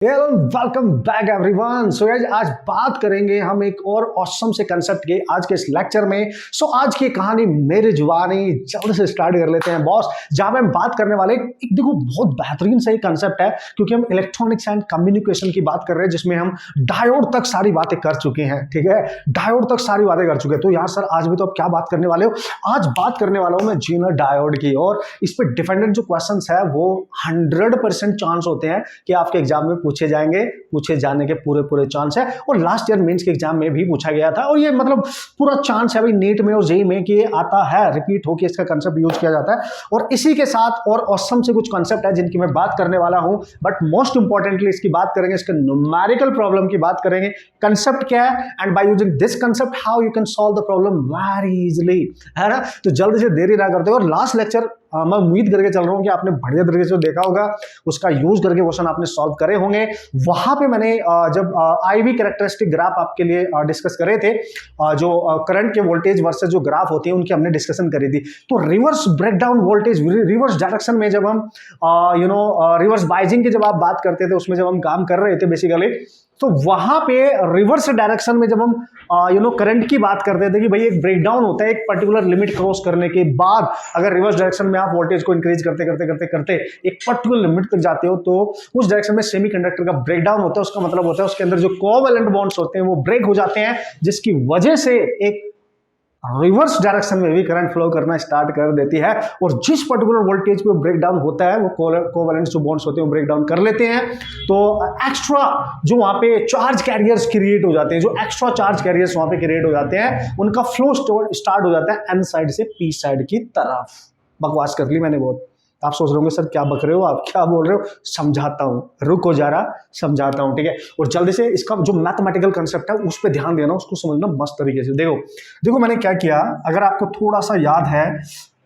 Hello welcome back everyone. So guys आज बात करेंगे हम एक और ऑसम से कंसेप्ट के आज के इस लेक्चर में। आज की कहानी मेरी जुबानी जल्द से स्टार्ट कर लेते हैं बॉस। जहां पे हम बात करने वाले एक देखो बहुत बेहतरीन सा कंसेप्ट है, क्योंकि हम इलेक्ट्रॉनिक्स एंड कम्युनिकेशन की बात कर रहे हैं, जिसमें हम डायोड तक सारी बातें कर चुके हैं। ठीक है, डायोड तक सारी बातें कर चुके हैं। तो यार सर आज भी तो आप क्या बात करने वाले हो? आज बात करने वाला हूं मैं जीनर डायोड की, और इस पर डिपेंडेंट जो क्वेश्चन है वो 100% चांस होते हैं कि आपके एग्जाम में पूछे जाएंगे, पूछे जाने के पूरे चांस है। और लास्ट ईयर मेंस के एग्जाम में भी पूछा गया था, और ये मतलब पूरा चांस है भाई नीट में और जेईई में कि ये आता है, रिपीट होकर इसका कंसेप्ट यूज किया जाता है। और इसी के साथ और ऑसम से कुछ कंसेप्ट है जिनकी मैं बात करने वाला हूं, बट मोस्ट इंपॉर्टेंटली इसकी बात करेंगे, इसके न्यूमेरिकल प्रॉब्लम की बात करेंगे। कंसेप्ट क्या है and by using this concept how you can solve the problem very easily, है ना। तो जल्दी से देरी ना करते हो। और लास्ट लेक्चर मैं उम्मीद करके चल रहा हूं कि आपने बढ़िया तरीके से देखा होगा, उसका यूज करके क्वेश्चन आपने सॉल्व करे होंगे। वहां पे मैंने जब आईवी कैरेक्टरिस्टिक ग्राफ आपके लिए डिस्कस करे थे, जो करंट के वोल्टेज वर्सेस जो ग्राफ होती है उनकी हमने डिस्कशन करी थी। तो reverse breakdown voltage reverse direction में जब हम रिवर्स बाइजिंग की जब आप बात करते थे, उसमें जब हम काम कर रहे थे बेसिकली, तो वहां पे रिवर्स डायरेक्शन में जब हम करंट की बात करते थे कि भाई एक ब्रेकडाउन होता है एक पर्टिकुलर लिमिट क्रॉस करने के बाद। अगर रिवर्स डायरेक्शन में आप वोल्टेज को इंक्रीज करते करते करते करते एक पर्टिकुलर लिमिट तक जाते हो, तो उस डायरेक्शन में सेमीकंडक्टर का ब्रेकडाउन होता है। उसका मतलब होता है उसके अंदर जो कोवैलेंट बॉन्ड्स होते हैं वो ब्रेक हो जाते हैं, जिसकी वजह से एक रिवर्स डायरेक्शन में भी करंट फ्लो करना स्टार्ट कर देती है। और जिस पर्टिकुलर वोल्टेज पे ब्रेकडाउन होता है वो कोवैलेंट जो बॉन्ड्स होते हैं वो ब्रेकडाउन कर लेते हैं। तो एक्स्ट्रा जो वहां पे चार्ज कैरियर्स क्रिएट हो जाते हैं, जो एक्स्ट्रा चार्ज कैरियर्स वहां पे क्रिएट हो जाते हैं, उनका फ्लो स्टार्ट हो जाता है एन साइड से पी साइड की तरफ। बकवास कर ली मैंने बहुत। आप सोच रहे होंगे सर क्या बक रहे हो, आप क्या बोल रहे हो, समझाता हूं, रुको जरा समझाता हूं। ठीक है, और जल्दी से इसका जो मैथमेटिकल कंसेप्ट है उस पर ध्यान देना, उसको समझना मस्त तरीके से। देखो मैंने क्या किया, अगर आपको थोड़ा सा याद है,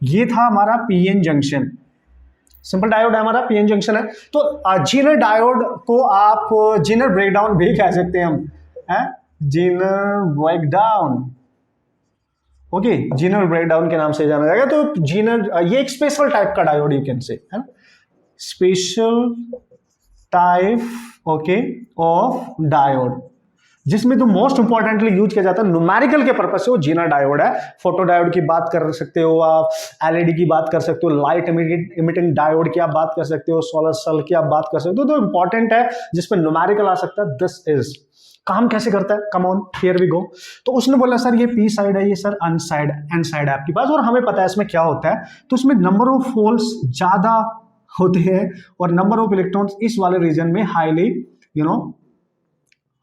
ये था हमारा पीएन जंक्शन, सिंपल डायोड है हमारा, पीएन जंक्शन है। तो जीनर डायोड को आप जीनर ब्रेकडाउन भी कह सकते हैं हम, Zener breakdown, okay, Zener breakdown के नाम से जाना जाएगा। तो जीनर ये एक स्पेशल टाइप का डायोड यू कैन से, है ना, special type okay of diode, जिसमें तो मोस्ट इंपॉर्टेंटली यूज किया जाता है न्यूमेरिकल के पर्पज से, वो जीनर डायोड है। फोटो डायोड की बात कर सकते हो आप, एलईडी की बात कर सकते हो, लाइट इमिटिंग डायोड की आप बात कर सकते हो, सोलर सेल की आप बात कर सकते हो। तो इंपॉर्टेंट है जिसमें न्यूमेरिकल आ सकता है। दिस इज काम कैसे करता है, come on here we go. तो उसने बोला सर ये पी साइड है, ये सर एन साइड है आपके पास, और हमें पता है इसमें क्या होता है। तो इसमें नंबर ऑफ होल्स ज्यादा होते हैं और नंबर ऑफ इलेक्ट्रॉन्स इस वाले रीजन में हाईली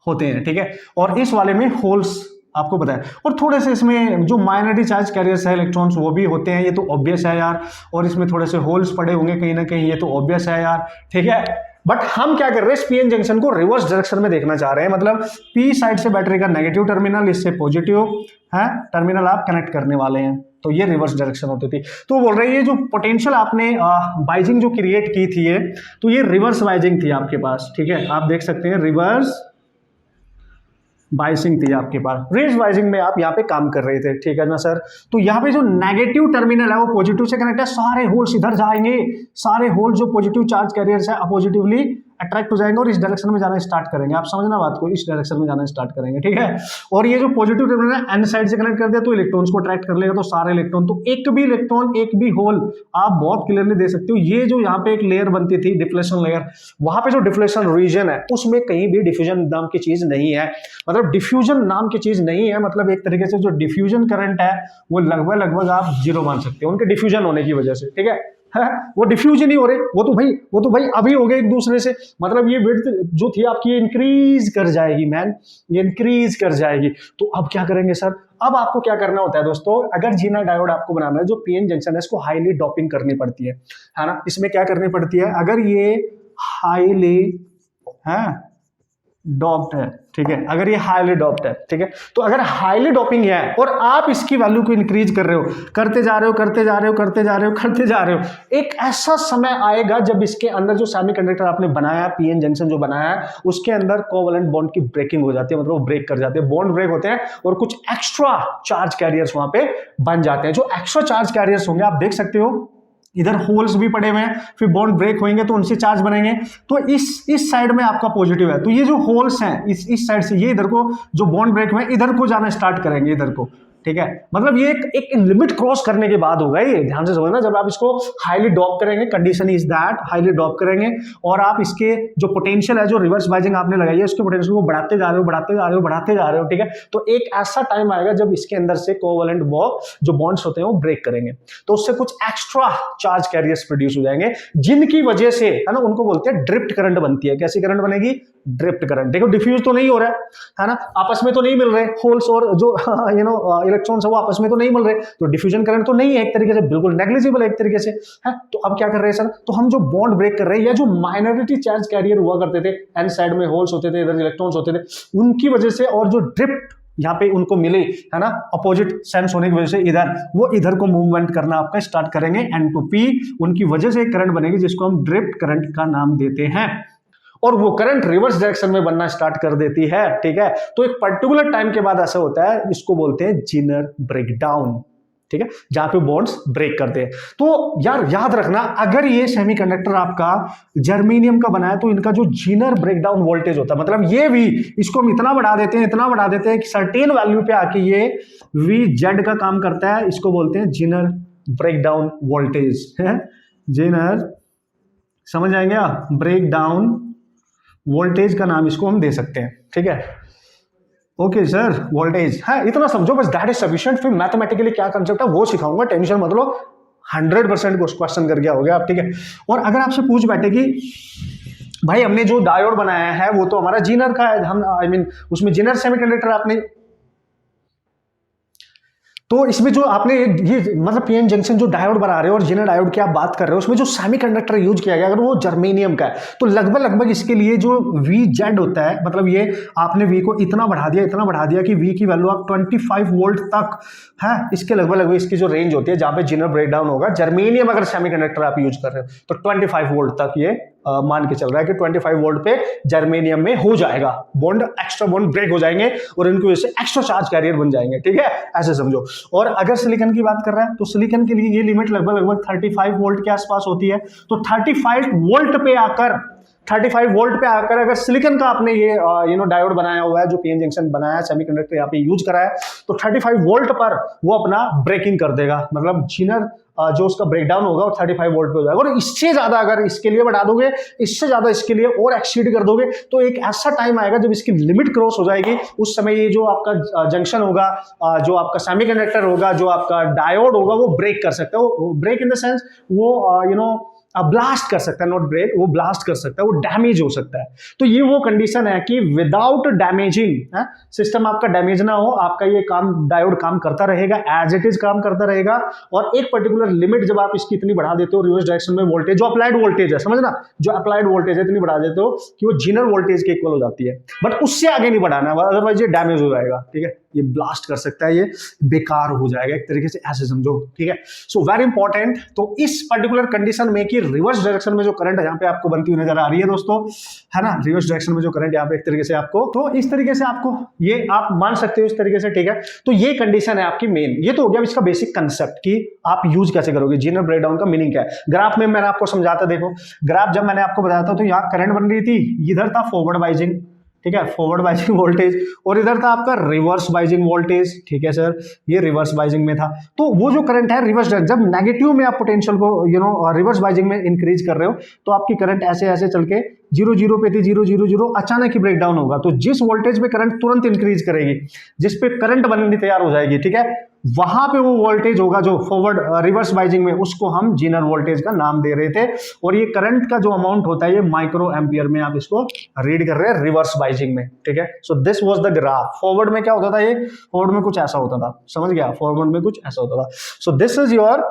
होते हैं। ठीक है, और इस वाले में होल्स आपको पता है, और थोड़े से इसमें जो माइनॉरिटी चार्ज कैरियर्स है इलेक्ट्रॉन्स वो भी होते हैं, ये तो ऑब्वियस है यार। और इसमें थोड़े से होल्स पड़े होंगे कहीं ना कहीं, ये तो ऑब्वियस है यार। ठीक है, बट हम क्या कर रहे हैं, पीएन जंक्शन को रिवर्स डायरेक्शन में देखना चाह रहे हैं। मतलब पी साइड से बैटरी का नेगेटिव टर्मिनल, इससे पॉजिटिव है टर्मिनल आप कनेक्ट करने वाले हैं, तो ये रिवर्स डायरेक्शन होती थी। तो बोल रहे हैं ये जो पोटेंशियल आपने बाइजिंग जो क्रिएट की थी ये, तो ये रिवर्स बाइजिंग थी आपके पास। ठीक है, आप देख सकते हैं रिवर्स बाइसिंग थी आपके पास, रिवर्स बाइसिंग में आप यहाँ पे काम कर रहे थे। ठीक है ना सर, तो यहाँ पे जो नेगेटिव टर्मिनल है वो पॉजिटिव से कनेक्ट है, सारे होल्स इधर जाएंगे, सारे होल्स जो पॉजिटिव चार्ज कैरियर्स है पॉजिटिवली अट्रैक्ट हो जाएंगे और इस डायरेक्शन में जाना स्टार्ट करेंगे। आप समझना बात को, इस डायरेक्शन में जाना स्टार्ट करेंगे। ठीक है, और ये जो पॉजिटिव टर्मिनल है एन साइड से कनेक्ट कर दिया तो इलेक्ट्रॉन्स को अट्रैक्ट कर लेगा, तो सारे इलेक्ट्रॉन, तो एक भी इलेक्ट्रॉन एक भी होल आप बहुत क्लियरली दे सकते हो। ये जो यहाँ पे एक लेयर बनती थी डिफ्लेशन लेयर, वहां पे जो डिफ्लेशन रीजन है उसमें कहीं भी डिफ्यूजन नाम की चीज नहीं है। मतलब डिफ्यूजन नाम की चीज नहीं है, मतलब एक तरीके से जो डिफ्यूजन करंट है वो लगभग आप जीरो मान सकते हो उनके डिफ्यूजन होने की वजह से। ठीक है, वो डिफ्यूजन नहीं हो रहे, वो तो भाई अभी हो गए एक दूसरे से। मतलब ये विड्थ जो थी आपकी इंक्रीज कर जाएगी मैन, ये इंक्रीज कर जाएगी। तो अब क्या करेंगे सर, अब आपको क्या करना होता है दोस्तों, अगर जीनर डायोड आपको बनाना है, जो पीएन जंक्शन है इसको हाईली डोपिंग करनी पड़ती है ना। इसमें क्या करनी पड़ती है, अगर ये हाईली डॉप्ड है, ठीक है, अगर ये हाईली डॉप्ड है, ठीक है, तो अगर हाईली डोपिंग है और आप इसकी वैल्यू को इंक्रीज कर रहे हो, करते जा रहे हो, एक ऐसा समय आएगा जब इसके अंदर जो सेमीकंडक्टर आपने बनाया, पीएन जंक्शन जो बनाया है, उसके अंदर कोवैलेंट बॉन्ड की ब्रेकिंग हो जाती है, मतलब वो ब्रेक कर जाते हैं, बॉन्ड ब्रेक होते हैं और कुछ एक्स्ट्रा चार्ज कैरियर्स वहां पे बन जाते हैं। जो एक्स्ट्रा चार्ज कैरियर्स होंगे आप देख सकते हो इधर होल्स भी पड़े हुए हैं, फिर बॉन्ड ब्रेक होंगे तो उनसे चार्ज बनेंगे। तो इस साइड में आपका पॉजिटिव है, तो ये जो होल्स हैं इस साइड से, ये इधर को जो बॉन्ड ब्रेक हुए इधर को जाना स्टार्ट करेंगे, इधर को, ठीक है। मतलब ये एक लिमिट क्रॉस करने के बाद होगा, ये ध्यान से समझना। जब आप इसको हाईली ड्रॉप करेंगे, condition is that highly drop करेंगे, और आप इसके जो पोटेंशियल है, जो रिवर्स बाइजिंग आपने लगाई है, उसके पोटेंशियल को बढ़ाते जा रहे हो, बढ़ाते जा रहे हो, बढ़ाते जा रहे हो, ठीक है। तो एक ऐसा टाइम आएगा जब इसके अंदर से कोवैलेंट जो बॉन्ड्स होते हैं वो ब्रेक करेंगे, तो उससे कुछ एक्स्ट्रा चार्ज कैरियर्स प्रोड्यूस हो जाएंगे, जिनकी वजह से, है ना, उनको बोलते हैं ड्रिफ्ट करंट बनती है। कैसी करंट बनेगी? Drift current. देखो डिफ्यूज तो नहीं हो रहा है ना, आपस में तो नहीं मिल रहे होल्स और जो इलेक्ट्रॉन्स है वो आपस में तो नहीं मिल रहे, तो डिफ्यूजन करंट तो नहीं है, एक तरीके से बिल्कुल नेग्लिजिबल है एक तरीके से, है। तो अब क्या कर रहे हैं सर, तो हम जो बॉन्ड ब्रेक कर रहे हैं, या जो माइनॉरिटी चार्ज कैरियर हुआ करते थे, एन साइड में होल्स होते थे, इधर इलेक्ट्रॉन्स होते थे, उनकी वजह से, और जो ड्रिफ्ट यहाँ पे उनको मिले, है ना, अपोजिट सेंस होने की वजह से इधर, वो इधर को मूवमेंट करना आपका स्टार्ट करेंगे, N2P, उनकी वजह से एक करंट बनेगी जिसको हम ड्रिफ्ट करंट का नाम देते हैं, और वो करंट रिवर्स डायरेक्शन में बनना स्टार्ट कर देती है, ठीक है। तो एक पर्टिकुलर टाइम के बाद ऐसा होता है, इसको बोलते हैं जीनर ब्रेकडाउन, ठीक है, जहां पे बॉन्ड्स ब्रेक करते हैं। तो यार याद रखना, अगर ये सेमीकंडक्टर आपका जर्मेनियम का बना है, तो इनका जो जीनर ब्रेकडाउन वोल्टेज होता है, मतलब ये भी, इसको हम इतना बढ़ा देते हैं, इतना बढ़ा देते हैं कि सर्टेन वैल्यू पे आके ये VZ का काम करता है, इसको बोलते हैं जीनर ब्रेकडाउन वोल्टेज, है जीनर, समझ आएंगे आप, ब्रेकडाउन वोल्टेज का नाम इसको हम दे सकते हैं, ठीक है। ओके सर, वोल्टेज, हाँ इतना समझो बस, दैट इज सफिशिएंट। फिर मैथमेटिकली क्या कांसेप्ट है वो सिखाऊंगा, टेंशन मत लो, 100% क्वेश्चन कर गया हो गया आप, ठीक है। और अगर आपसे पूछ बैठे कि भाई हमने जो डायोड बनाया है वो तो हमारा जीनर का है, हम उसमें जीनर सेमीकंडक्टर आपने, तो इसमें जो आपने ये मतलब पीएन जंक्शन जो डायोड बना रहे हो और जीनर डायोड की आप बात कर रहे हो, उसमें जो सेमीकंडक्टर यूज किया गया अगर वो जर्मेनियम का है, तो लगभग इसके लिए जो VZ होता है, मतलब ये आपने V को इतना बढ़ा दिया कि V की वैल्यू आप 25 वोल्ट तक है, इसके लगभग इसकी जो रेंज होती है जहां पे जीनर ब्रेकडाउन होगा, जर्मेनियम अगर सेमीकंडक्टर आप यूज कर रहे हो तो 25 वोल्ट तक ये मान के चल रहा है कि 25 वोल्ट पे जर्मेनियम में हो जाएगा बॉन्ड, एक्स्ट्रा बॉन्ड ब्रेक हो जाएंगे और इनकी वजह से एक्स्ट्रा चार्ज कैरियर बन जाएंगे, ठीक है, ऐसे समझो। और अगर सिलिकॉन की बात कर रहा है तो सिलिकॉन के लिए ये लिमिट लगभग 35 वोल्ट के आसपास होती है, तो 35 वोल्ट पे आकर अगर सिलिकॉन का आपने ये डायोड बनाया हुआ है, जो पीएन जंक्शन बनाया है, सेमीकंडक्टर यहाँ पे यूज करा है, तो 35 वोल्ट पर वो अपना ब्रेकिंग कर देगा, मतलब जीनर जो उसका ब्रेकडाउन होगा वो 35 वोल्ट पे हो जाएगा। और इससे ज्यादा अगर इसके लिए बढ़ा दोगे, इससे ज्यादा इसके लिए और एक्सीड कर दोगे, तो एक ऐसा टाइम आएगा जब इसकी लिमिट क्रॉस हो जाएगी, उस समय ये जो आपका जंक्शन होगा, जो आपका सेमीकंडक्टर होगा, जो आपका डायोड होगा, वो ब्रेक कर सकता है, वो ब्रेक इन द सेंस वो ब्लास्ट कर सकता है, नॉट ब्रेक, वो ब्लास्ट कर सकता है, वो डैमेज हो सकता है। तो ये वो कंडीशन है कि विदाउट डैमेजिंग, सिस्टम आपका डैमेज ना हो, आपका ये काम डायोड काम करता रहेगा, एज इट इज काम करता रहेगा। और एक पर्टिकुलर लिमिट जब आप इसकी इतनी बढ़ा देते हो, रिवर्स डायरेक्शन में वोल्टेज, जो अप्लाइड वोल्टेज है, समझना, जो अप्लाइड वोल्टेज है इतनी बढ़ा देते हो कि वो जीनर वोल्टेज के इक्वल हो जाती है, बट उससे आगे नहीं बढ़ाना, अदरवाइज ये डैमेज हो जाएगा, ठीक है, ये ब्लास्ट कर सकता है, ये बेकार हो जाएगा एक तरीके से, ऐसे समझो, ठीक है। So very important. तो इस पर्टिकुलर कंडीशन में कि रिवर्स डायरेक्शन में जो करंट यहाँ पे आपको बनती हुई नजर आ रही है दोस्तों, है ना, रिवर्स डायरेक्शन में जो करंट यहाँ पे एक तरीके से आपको, तो इस तरीके से आपको ये आप मान सकते हो इस तरीके से, ठीक है। तो ये कंडीशन है आपकी मेन, ये तो हो गया इसका बेसिक कंसेप्ट कि आप यूज कैसे करोगे, जीनर ब्रेकडाउन का मीनिंग क्या है। ग्राफ में मैंने आपको समझाता, देखो ग्राफ जब मैंने आपको बताया था तो यहाँ करंट बन रही थी, इधर था फॉरवर्ड बाइजिंग, ठीक है, फॉरवर्ड बाइजिंग वोल्टेज, और इधर था आपका रिवर्स बाइजिंग वोल्टेज, ठीक है सर, ये रिवर्स बाइजिंग में था। तो वो जो करंट है रिवर्स, जब नेगेटिव में आप पोटेंशियल को रिवर्स बाइजिंग में इंक्रीज कर रहे हो, तो आपकी करंट ऐसे ऐसे चल के 0 पे थी, 0 अचानक ही ब्रेकडाउन होगा, तो जिस वोल्टेज पे करंट तुरंत इंक्रीज करेगी, जिस पे करंट बननी तैयार हो जाएगी, ठीक है, वहां पे वो वोल्टेज होगा जो फॉरवर्ड रिवर्स बाइजिंग में, उसको हम जीनर वोल्टेज का नाम दे रहे थे। और ये करंट का जो अमाउंट होता है ये माइक्रो एम्पियर में आप इसको रीड कर रहे हैं रिवर्स बाइजिंग में, ठीक है। So this was the graph. Forward में क्या होता था, ये फॉरवर्ड में कुछ ऐसा होता था, समझ गया, फॉरवर्ड में कुछ ऐसा होता था। सो दिस इज योर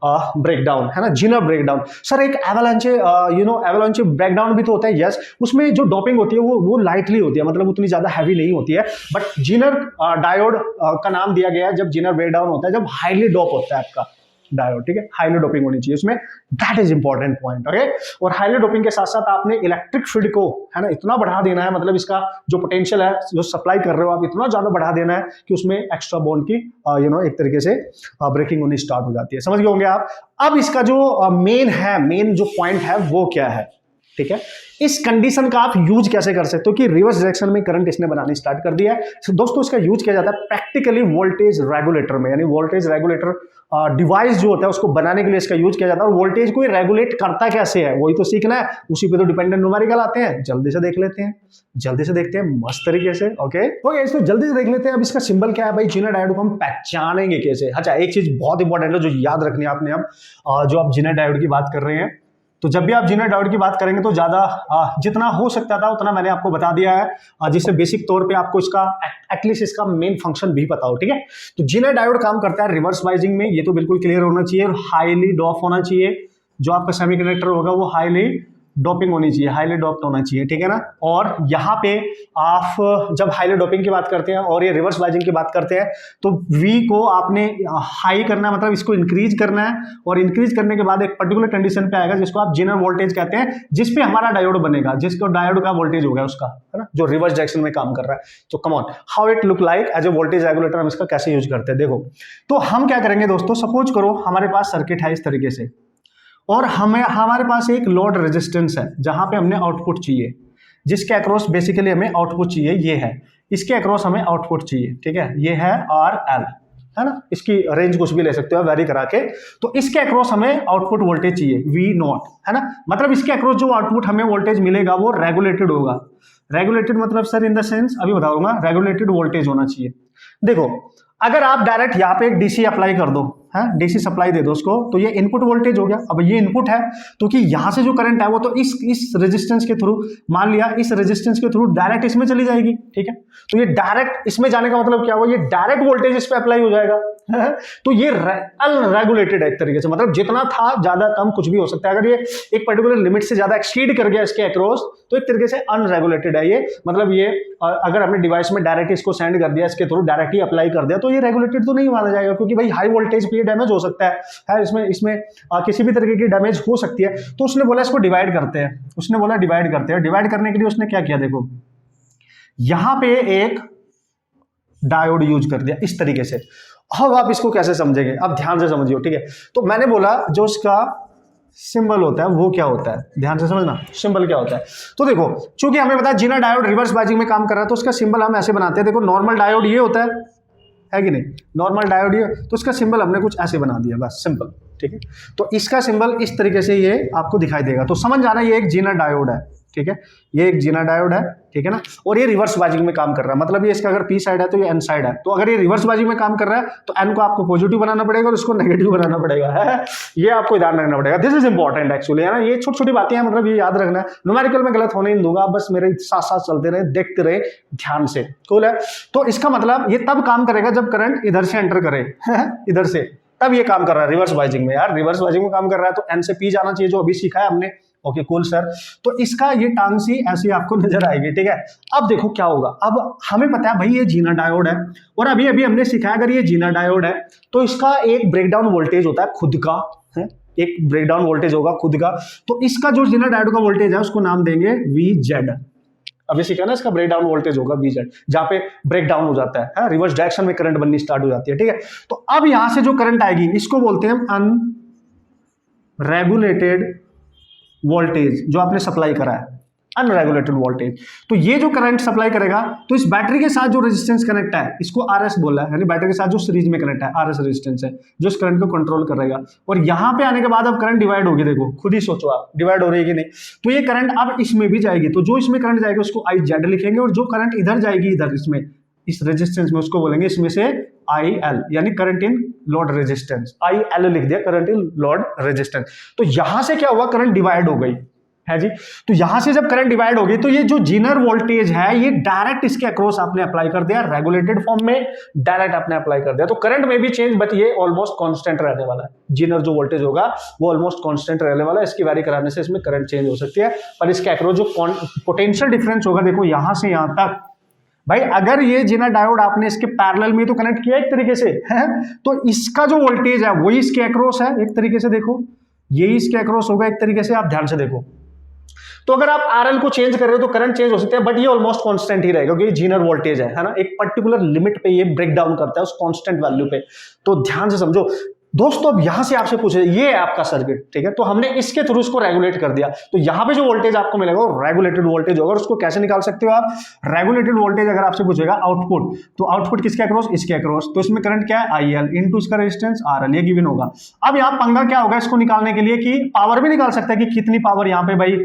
ब्रेकडाउन, है ना, जीनर ब्रेकडाउन। सर एक एवलांचे एवलांचे ब्रेकडाउन भी तो होता है, यस, उसमें जो डोपिंग होती है वो लाइटली होती है, मतलब उतनी ज्यादा हैवी नहीं होती है, बट जीनर डायोड का नाम दिया गया है जब जीनर ब्रेकडाउन होता है, जब हाईली डोप होता है आपका, डायोड, ठीक है, हाईली डोपिंग होनी चाहिए उसमें, that is important point, okay. और हाईली डोपिंग के साथ साथ आपने इलेक्ट्रिक फील्ड को, है ना, इतना बढ़ा देना है, मतलब इसका जो पोटेंशियल है जो सप्लाई कर रहे हो आप इतना ज्यादा बढ़ा देना है कि उसमें एक्स्ट्रा बॉन्ड की एक तरीके से ब्रेकिंग होनी स्टार्ट हो जाती है, समझ गए होंगे आप। अब इसका जो मेन जो पॉइंट है वो क्या है, ठीक है, इस कंडीशन का आप यूज कैसे कर सकते हो कि रिवर्स डायरेक्शन में करंट इसने बनानी स्टार्ट कर दिया है। तो दोस्तों इसका यूज किया जाता है प्रैक्टिकली वोल्टेज रेगुलेटर में, यानी वोल्टेज रेगुलेटर डिवाइस जो होता है उसको बनाने के लिए इसका यूज किया जाता है। और वोल्टेज को रेगुलेट करता कैसे है वही तो सीखना है, उसी पे तो डिपेंडेंट न्यूमेरिकल आते हैं। जल्दी से देख लेते हैं, जल्दी से देखते हैं मस्त तरीके से, ओके इसको जल्दी से देख लेते हैं। अब इसका सिंबल क्या है भाई, जेनर डायोड को हम पहचानेंगे कैसे। अच्छा, एक चीज बहुत इंपॉर्टेंट है जो याद रखनी है आपने, अब जो आप जेनर डायोड की बात कर रहे हैं, तो जब भी आप जेनर डायोड की बात करेंगे तो ज्यादा जितना हो सकता था उतना मैंने आपको बता दिया है, जिससे बेसिक तौर पे आपको इसका एटलीस्ट इसका मेन फंक्शन भी पता हो, ठीक है। तो जेनर डायोड काम करता है रिवर्स बाइजिंग में, ये तो बिल्कुल क्लियर होना चाहिए, और हाईली डॉप होना चाहिए। जो आपका सेमीकंडक्टर होगा वो हाईली डोपिंग होनी चाहिए, हाईली डोप्ड होना चाहिए, ठीक है ना। और यहाँ पे आप जब हाईली डोपिंग की बात करते हैं और ये रिवर्स बाइजिंग की बात करते हैं तो V को आपने हाई करना है, मतलब इसको इंक्रीज करना है, और इंक्रीज करने के बाद एक पर्टिकुलर कंडीशन पे आएगा जिसको आप जेनर वोल्टेज कहते हैं, जिसपे हमारा डायोड बनेगा, जिसको डायोड का वोल्टेज होगा उसका, है ना, जो रिवर्स डायरेक्शन में काम कर रहा है। तो come on, how it look like as a voltage regulator, हम इसका कैसे यूज करते हैं देखो। तो हम क्या करेंगे दोस्तों, सपोज करो हमारे पास सर्किट है इस तरीके से, और हमारे पास एक लोड रेजिस्टेंस है जहां पे हमने आउटपुट चाहिए, जिसके अक्रॉस बेसिकली हमें आउटपुट चाहिए, ये है, इसके अक्रॉस हमें आउटपुट चाहिए, ठीक है, ये है RL, है ना, इसकी रेंज कुछ भी ले सकते हो वेरी करा के। तो इसके अक्रॉस हमें आउटपुट वोल्टेज चाहिए V0, है ना, मतलब इसके अक्रॉस जो आउटपुट हमें वोल्टेज मिलेगा वो रेगुलेटेड होगा। रेगुलेटेड मतलब सर इन द सेंस अभी बताऊंगा, रेगुलेटेड वोल्टेज होना चाहिए। देखो अगर आप डायरेक्ट यहाँ पे एक डीसी अप्लाई कर दो, है डीसी सप्लाई दे दो उसको, तो ये इनपुट वोल्टेज हो गया। अब ये इनपुट है तो कि यहाँ से जो करंट है वो तो इस रेजिस्टेंस के थ्रू, मान लिया इस रेजिस्टेंस के थ्रू डायरेक्ट इसमें चली जाएगी, ठीक है। तो ये डायरेक्ट इसमें जाने का मतलब क्या हुआ, ये डायरेक्ट वोल्टेज इस पे अप्लाई हो जाएगा। तो ये अनरेगुलेटेड है एक तरीके से, मतलब जितना था ज्यादा कम कुछ भी हो सकता है। अगर ये एक पर्टिकुलर लिमिट से ज्यादा एक्सीड कर गया इसके अक्रॉस तो एक तरीके से अनरेगुलेटेड है ये, मतलब ये अगर हमने डिवाइस में डायरेक्ट इसको सेंड कर दिया, इसके थ्रू डायरेक्ट ही अप्लाई कर दिया, तो ये रेगुलेटेड तो नहीं माना जाएगा, क्योंकि भाई हाई वोल्टेज पे डैमेज हो सकता है इसमें किसी भी तरीके की डैमेज हो सकती है। तो उसने बोला इसको डिवाइड करते हैं, उसने बोला डिवाइड करते हैं। डिवाइड करने के लिए उसने क्या किया, देखो यहां पे एक डायोड यूज कर दिया इस तरीके से। अब आप इसको कैसे समझेंगे, अब ध्यान से समझिए, ठीक है। तो मैंने बोला जो इसका सिंबल होता है वो क्या होता है, ध्यान से समझना, सिंबल क्या होता है। तो देखो चूंकि हमें पता है जेनर डायोड रिवर्स बाइजिंग में काम कर रहा है, तो उसका सिंबल हम ऐसे बनाते हैं। देखो नॉर्मल डायोड ये होता है कि नहीं, नॉर्मल डायोड ये, तो इसका सिंबल हमने कुछ ऐसे बना दिया, बस सिंपल, ठीक है। तो इसका सिंबल इस तरीके से ये आपको दिखाई देगा, तो समझ जाना ये एक जेनर डायोड है, ठीक है, ये एक जेनर डायोड है, ठीक है ना। और ये रिवर्स बाइजिंग में काम कर रहा है, मतलब ये इसका अगर पी साइड है तो ये एन साइड है। तो अगर ये रिवर्स बाइजिंग में काम कर रहा है तो एन को आपको पॉजिटिव बनाना पड़ेगा और इसको नेगेटिव बनाना पड़ेगा, है ये आपको ध्यान रखना पड़ेगा। दिस इज इंपॉर्टेंट एक्चुअली, है ना, ये छोटी छोटी बातें हैं, मतलब ये याद रखना है। न्यूमेरिकल में गलत होने नहीं दूंगा, आप बस मेरे साथ साथ चलते रहे, देखते रहे ध्यान से, कूल है। तो इसका मतलब ये तब काम करेगा जब करंट इधर से एंटर करे, इधर से, तब ये काम कर रहा है रिवर्स बाइजिंग में। यार रिवर्स बाइजिंग में काम कर रहा है तो एन से पी जाना चाहिए, जो अभी सीखा है हमने, ओके कूल सर। तो इसका ये टांग सी ऐसी आपको नजर आएगी, ठीक है। अब देखो क्या होगा, अब हमें पता है भाई ये जेनर डायोड है, और अभी अभी हमने सीखा अगर ये जेनर डायोड है तो इसका एक ब्रेकडाउन वोल्टेज होता है खुद का, है एक ब्रेकडाउन वोल्टेज होगा खुद का। तो इसका जो जेनर डायोड का वोल्टेज है उसको नाम देंगे VZ। अभी सीखा ना, इसका ब्रेकडाउन वोल्टेज होगा VZ, जहां पे ब्रेकडाउन हो जाता है, रिवर्स डायरेक्शन में करंट बननी स्टार्ट हो जाती है, ठीक है। तो अब यहां से जो करंट आएगी इसको बोलते हैं अनरेगुलेटेड वोल्टेज, जो आपने सप्लाई करा है अनरेगुलेटेड वोल्टेज। तो ये जो करंट सप्लाई करेगा तो इस बैटरी के साथ जो रेजिस्टेंस कनेक्ट है इसको RS बोला है, यानी बैटरी के साथ जो सीरीज में कनेक्ट है RS रेजिस्टेंस है जो इस करंट को कंट्रोल करेगा। और यहां पे आने के बाद अब करंट डिवाइड होगी, देखो खुद ही सोचो आप डिवाइड हो रही है कि नहीं। तो ये करंट अब इसमें भी जाएगी, तो जो इसमें करंट जाएगी उसको IZ लिखेंगे, और जो करंट इधर जाएगी इधर इसमें इस रेजिस्टेंस में उसको बोलेंगे इसमें से IL, यानी current in load resistance. IL लिख दिया, करंट इन लोड रेजिस्टेंस। तो यहां से क्या हुआ, करंट डिवाइड हो गई है जी। तो यहां से जब करंट डिवाइड हो गई तो ये जो जेनर वोल्टेज है ये डायरेक्ट इसके अक्रॉस आपने अप्लाई कर दिया, रेगुलेटेड फॉर्म में डायरेक्ट आपने अप्लाई कर दिया। तो करंट में भी चेंज, बट ये ऑलमोस्ट कांस्टेंट रहने वाला है। जेनर जो वोल्टेज होगा वो ऑलमोस्ट कांस्टेंट रहने वाला है, इसकी वैरी कराने से इसमें करंट चेंज हो सकती है, पर इसके अक्रॉस जो पोटेंशियल डिफरेंस होगा, देखो यहां से यहां तक भाई अगर ये जीना डायोड आपने इसके पैरेलल में तो कनेक्ट किया एक तरीके से है, तो इसका जो वोल्टेज है वही इसके अक्रॉस है एक तरीके से, देखो यही इसके अक्रॉस होगा एक तरीके से, आप ध्यान से देखो। तो अगर आप आरएल को चेंज कर रहे हो तो करंट चेंज हो सकता है, बट ये ऑलमोस्ट कांस्टेंट ही रहेगा क्योंकि जीनर वोल्टेज है ना, एक पर्टिकुलर लिमिट पे ये ब्रेक डाउन करता है उस कांस्टेंट वैल्यू पे। तो ध्यान से समझो दोस्तों, अब यहां से आपसे पूछे ये है आपका सर्किट, ठीक है, तो हमने इसके थ्रू इसको रेगुलेट कर दिया, तो यहां पे जो वोल्टेज आपको मिलेगा वो रेगुलेटेड वोल्टेज होगा। और उसको कैसे निकाल सकते हो आप? रेगुलेटेड वोल्टेज अगर आपसे पूछेगा आउटपुट, तो आउटपुट किसके अक्रॉस? इसके अक्रॉस, तो इसमें करंट क्या है? आईएल इनटू इसका रेजिस्टेंस आरएल, ये गिवन होगा। अब यहां पंगा क्या होगा इसको निकालने के लिए कि पावर भी निकाल सकता है कि कितनी पावर यहाँ पे भाई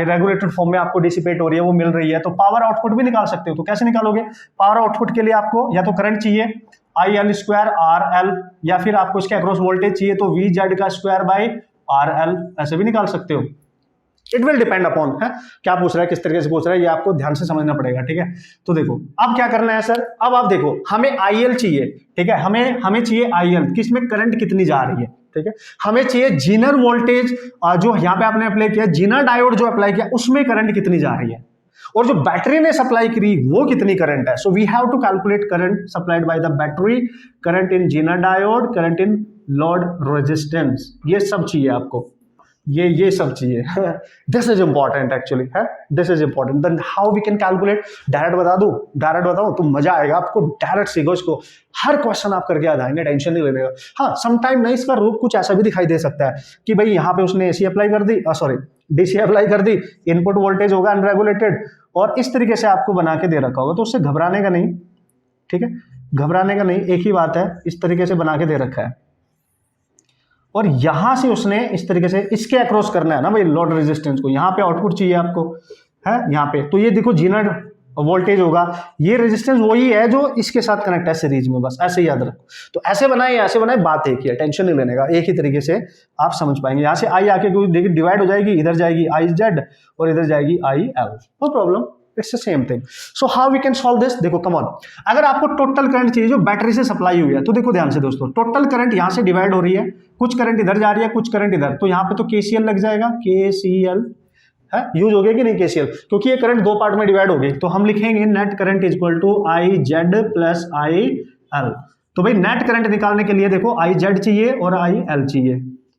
रेगुलेटेड फॉर्म में आपको डिसिपेट हो रही है, वो मिल रही है, तो पावर आउटपुट भी निकाल सकते हो। तो कैसे निकालोगे? पावर आउटपुट के लिए आपको या तो करंट चाहिए I L square R L, या फिर आपको इसके अक्रॉस वोल्टेज चाहिए तो वी जेड का स्क्वायर बाई आर एल, ऐसे भी निकाल सकते हो। इट विल डिपेंड अपॉन है क्या पूछ रहा है, किस तरीके से पूछ रहा है, ये आपको ध्यान से समझना पड़ेगा, ठीक है। तो देखो अब क्या करना है सर, अब आप देखो हमें आई एल चाहिए, ठीक है, हमें चाहिए आई एल, किसमें करंट कितनी जा रही है, ठीक है, हमें चाहिए जीनर वोल्टेज जो यहाँ पे आपने अप्लाई किया, जीनर डायोड जो अप्लाई किया उसमें करंट कितनी जा रही है, और जो बैटरी ने सप्लाई करी वो कितनी करंट है। So we have to calculate current supplied by the battery, current in zener diode, current in load resistance, ये सब चाहिए आपको, ये सब चाहिए। दिस इज इंपॉर्टेंट एक्चुअली है, this is important. Then how we can calculate, direct बता दूं, डायरेक्ट बताऊं तो मजा आएगा आपको, डायरेक्ट सीखो इसको, हर क्वेश्चन आप करके आ जाएंगे, टेंशन नहीं लेने का। हाँ समटाइम नहीं, इसका रूप कुछ ऐसा भी दिखाई दे सकता है कि भाई यहाँ पे उसने एसी अप्लाई कर दी, सॉरी डीसी अप्लाई कर दी, इनपुट वोल्टेज होगा अनरेगुलेटेड, और इस तरीके से आपको बना के दे रखा होगा, तो उससे घबराने का नहीं, ठीक है, घबराने का नहीं, एक ही बात है, इस तरीके से बना के दे रखा है, और यहां से उसने इस तरीके से इसके अक्रॉस करना है ना भाई लोड रेजिस्टेंस को, यहां पे आउटपुट चाहिए आपको है यहाँ पे, तो ये देखो जीनर वोल्टेज होगा, ये रेजिस्टेंस वही है जो इसके साथ कनेक्ट है सीरीज में, बस ऐसे ही याद रखो। तो ऐसे बनाए, बात एक ही है, टेंशन नहीं लेने का, एक ही तरीके से आप समझ पाएंगे। यहाँ से आई आके देखिए डिवाइड हो जाएगी, इधर जाएगी आई जेड और इधर जाएगी I L, no problem, it's the same thing. So how we can solve this, देखो कम ऑन, अगर आपको टोटल करंट चाहिए जो बैटरी से सप्लाई हुई है, तो देखो ध्यान से दोस्तों, टोटल करंट यहाँ से डिवाइड हो रही है, कुछ करंट इधर जा रही है, कुछ करंट इधर, तो यहाँ पे तो केसीएल लग जाएगा, केसीएल है यूज हो गया कि नहीं केसीएल, क्योंकि ये करंट दो पार्ट में डिवाइड हो गई, तो हम लिखेंगे net current is equal to I Z plus I L. तो भाई नेट करंट निकालने के लिए देखो आई जेड चाहिए और आई एल चाहिए,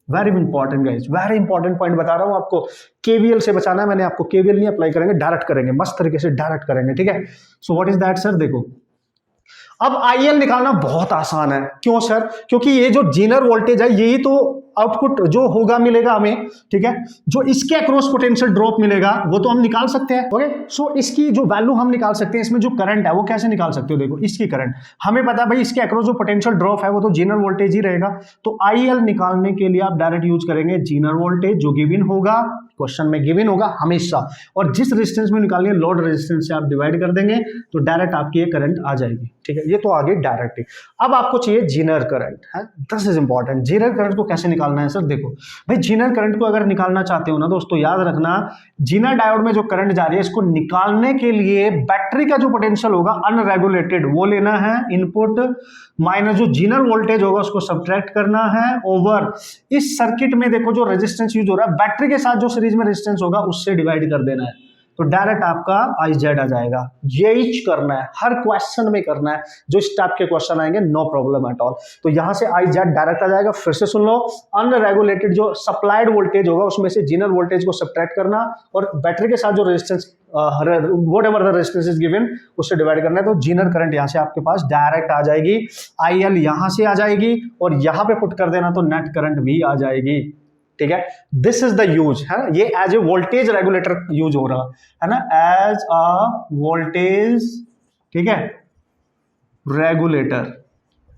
very important guys, very important point बता रहा हूं आपको, केवीएल से बचाना है मैंने आपको, केवीएल नहीं अप्लाई करेंगे, डायरेक्ट करेंगे, मस्त तरीके से डायरेक्ट करेंगे, ठीक है। So what is that sir, देखो अब आईएल निकालना बहुत आसान है, क्यों सर, क्योंकि ये जो जीनर वोल्टेज है यही तो आउटपुट जो होगा मिलेगा हमें, ठीक है, जो इसके अक्रॉस पोटेंशियल ड्रॉप मिलेगा वो तो हम निकाल सकते हैं, ओके। सो इसकी जो वैल्यू हम निकाल सकते हैं, इसमें जो करंट है वो कैसे निकाल सकते हो, देखो इसकी करंट हमें पता है भाई, इसके अक्रॉस जो पोटेंशियल ड्रॉप है वो तो जीनर वोल्टेज ही रहेगा, तो आईएल निकालने के लिए आप डायरेक्ट यूज करेंगे जीनर वोल्टेज, जो गिवन होगा क्वेश्चन में, गिवन होगा हमेशा, और जिस रेजिस्टेंस में निकालिए लोड रेजिस्टेंस से आप डिवाइड कर देंगे तो डायरेक्ट आपकी ये करंट आ जाएगी, ठीक है, ये तो आगे डायरेक्ट ही। अब आपको चाहिए जीनर करंट है, this is important. Zener current को कैसे निकालना है सर, देखो भाई जीनर करंट को अगर निकालना चाहते हो ना दोस्तों, याद रखना जीनर डायोड में जो करंट जा रही है इसको निकालने के लिए बैटरी का जो पोटेंशियल होगा अनरेगुलेटेड वो लेना है इनपुट, माइनस जो जीनर वोल्टेज होगा उसको सब्ट्रैक्ट करना है ओवर, इस सर्किट में देखो जो रेजिस्टेंस यूज हो रहा है बैटरी के साथ जो सीरीज में रेजिस्टेंस होगा उससे डिवाइड कर देना है, तो डायरेक्ट आपका आई जेड आ जाएगा। यही करना है, हर क्वेश्चन में करना है, जो इस टाइप के क्वेश्चन आएंगे नो प्रॉब्लम एट ऑल। तो यहां से आई जेड डायरेक्ट आ जाएगा, फिर से सुन लो, अनरेगुलेटेड जो सप्लाइड वोल्टेज होगा उसमें से जीनर वोल्टेज को सब्ट्रैक्ट करना और बैटरी के साथ जो resistance whatever the resistance is given उससे डिवाइड करना है, तो जीनर करंट यहां से आपके पास डायरेक्ट आ जाएगी, आई एल यहां से आ जाएगी और यहां पे पुट कर देना तो नेट करंट भी आ जाएगी, ठीक है। दिस इज द यूज है ना, ये as a voltage regulator use हो रहा है ना, एज अ वोल्टेज, ठीक है, रेगुलेटर,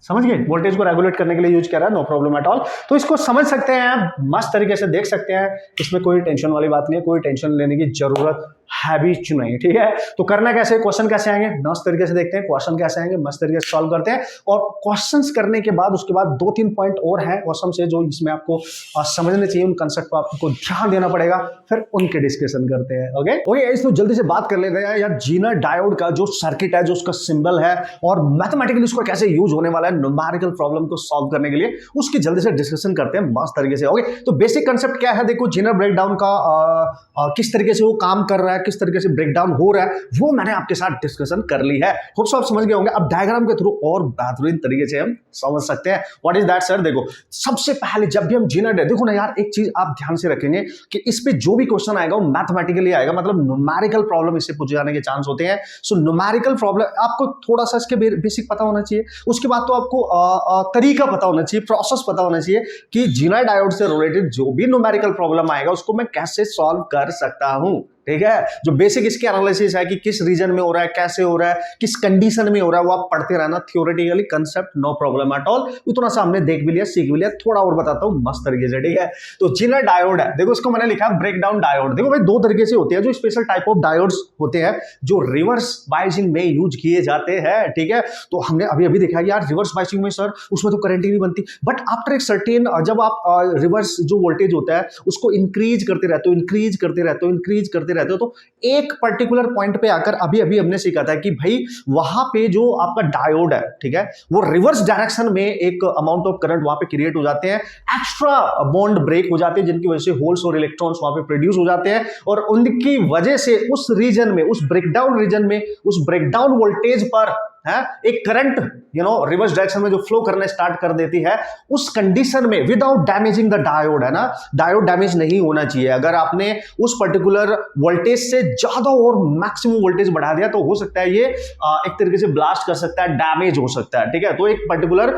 समझ गए, वोल्टेज को रेगुलेट करने के लिए यूज कर रहा है, नो प्रॉब्लम एट ऑल। तो इसको समझ सकते हैं आप, मस्त तरीके से देख सकते हैं, इसमें कोई टेंशन वाली बात नहीं है, कोई टेंशन लेने की जरूरत है भी नहीं, ठीक है। तो करना कैसे, क्वेश्चन कैसे आएंगे, मस्त तरीके से देखते हैं क्वेश्चन कैसे आएंगे, मस्त तरीके से सॉल्व करते हैं, और क्वेश्चंस करने के बाद उसके बाद 2-3 पॉइंट और हैं ऑसम से जो इसमें आपको समझने चाहिए, उन कंसेप्ट को आपको ध्यान देना पड़ेगा, फिर उनके डिस्कशन करते हैं, ओके ओके। तो जल्दी से बात कर लेते हैं यार, जीनर डायोड का जो सर्किट है, जो उसका सिंबल है और मैथमेटिकली उसका कैसे यूज होने वाला है न्यूमेरिकल प्रॉब्लम को सॉल्व करने के लिए, उसकी जल्दी से डिस्कशन करते हैं मस्त तरीके से, ओके। तो बेसिक कंसेप्ट क्या है, देखो जीनर ब्रेकडाउन का किस तरीके से वो काम कर रहा है, है, किस तरीके से ब्रेक डाउन हो रहा है, वो मैंने आपके साथ डिस्कशन कर ली है। होप सो आप समझ गए होंगे। अब डायग्राम के थ्रू और बेहतरीन तरीके से हम समझ सकते हैं। What is that sir? देखो, सबसे पहले जब भी हम जीनर देखो ना यार, एक चीज आप ध्यान से रखेंगे कि इस पे जो भी क्वेश्चन आएगा वो मैथमेटिकली आएगा, मतलब न्यूमेरिकल प्रॉब्लम इससे पूछे जाने के चांस होते हैं। सो न्यूमेरिकल प्रॉब्लम आपको थोड़ा सा इसके बेसिक पता होना चाहिए, उसके बाद तो आपको तरीका पता होना चाहिए, प्रोसेस पता होना चाहिए कि जीनर डायोड से रिलेटेड जो भी न्यूमेरिकल प्रॉब्लम आएगा उसको मैं कैसे सॉल्व कर सकता हूं। ठीक है, जो बेसिक इसके एनालिसिस है कि किस रीजन में हो रहा है, कैसे हो रहा है, किस कंडीशन में हो रहा है, वो आप पढ़ते रहना। Theoretically concept no problem at all, उतना सा हमने देख भी लिया, सीख भी लिया। थोड़ा और बताता हूं मस्त तरीके से। ठीक है, तो जीनर डायोड है, देखो इसको मैंने लिखा है ब्रेक डाउन डायोड। देखो भाई, दो तरीके से होते हैं जो स्पेशल टाइप ऑफ डायोड्स होते हैं जो रिवर्स बायसिंग में यूज किए जाते हैं। ठीक है, तो हमने अभी अभी देखा यार रिवर्स बायसिंग में सर उसमें तो करंट ही नहीं बनती, बट आफ्टर एक सर्टेन जब आप रिवर्स जो वोल्टेज होता है उसको इंक्रीज करते रहते हो, इंक्रीज करते रहते हो, इंक्रीज करते रहते हो, तो एक पर्टिकुलर पॉइंट पे आकर अभी अभी हमने सीखा था कि भाई वहां पे जो आपका डायोड है, ठीक है, वो रिवर्स डायरेक्शन में एक अमाउंट ऑफ करंट वहां पे क्रिएट हो जाते हैं, एक्स्ट्रा बॉन्ड ब्रेक हो जाते हैं जिनकी वजह से होल्स और इलेक्ट्रॉन्स वहां पे प्रोड्यूस हो जाते हैं, और उनकी वजह से उस रीजन में, उस ब्रेकडाउन रीजन में, उस ब्रेकडाउन वोल्टेज पर है एक करंट रिवर्स डायरेक्शन में जो फ्लो करने स्टार्ट कर देती है। उस कंडीशन में विदाउट डैमेजिंग द डायोड, है ना, डायोड डैमेज नहीं होना चाहिए। अगर आपने उस पर्टिकुलर वोल्टेज से ज्यादा और मैक्सिमम वोल्टेज बढ़ा दिया तो हो सकता है ये एक तरीके से ब्लास्ट कर सकता है, डैमेज हो सकता है। ठीक है, तो एक पर्टिकुलर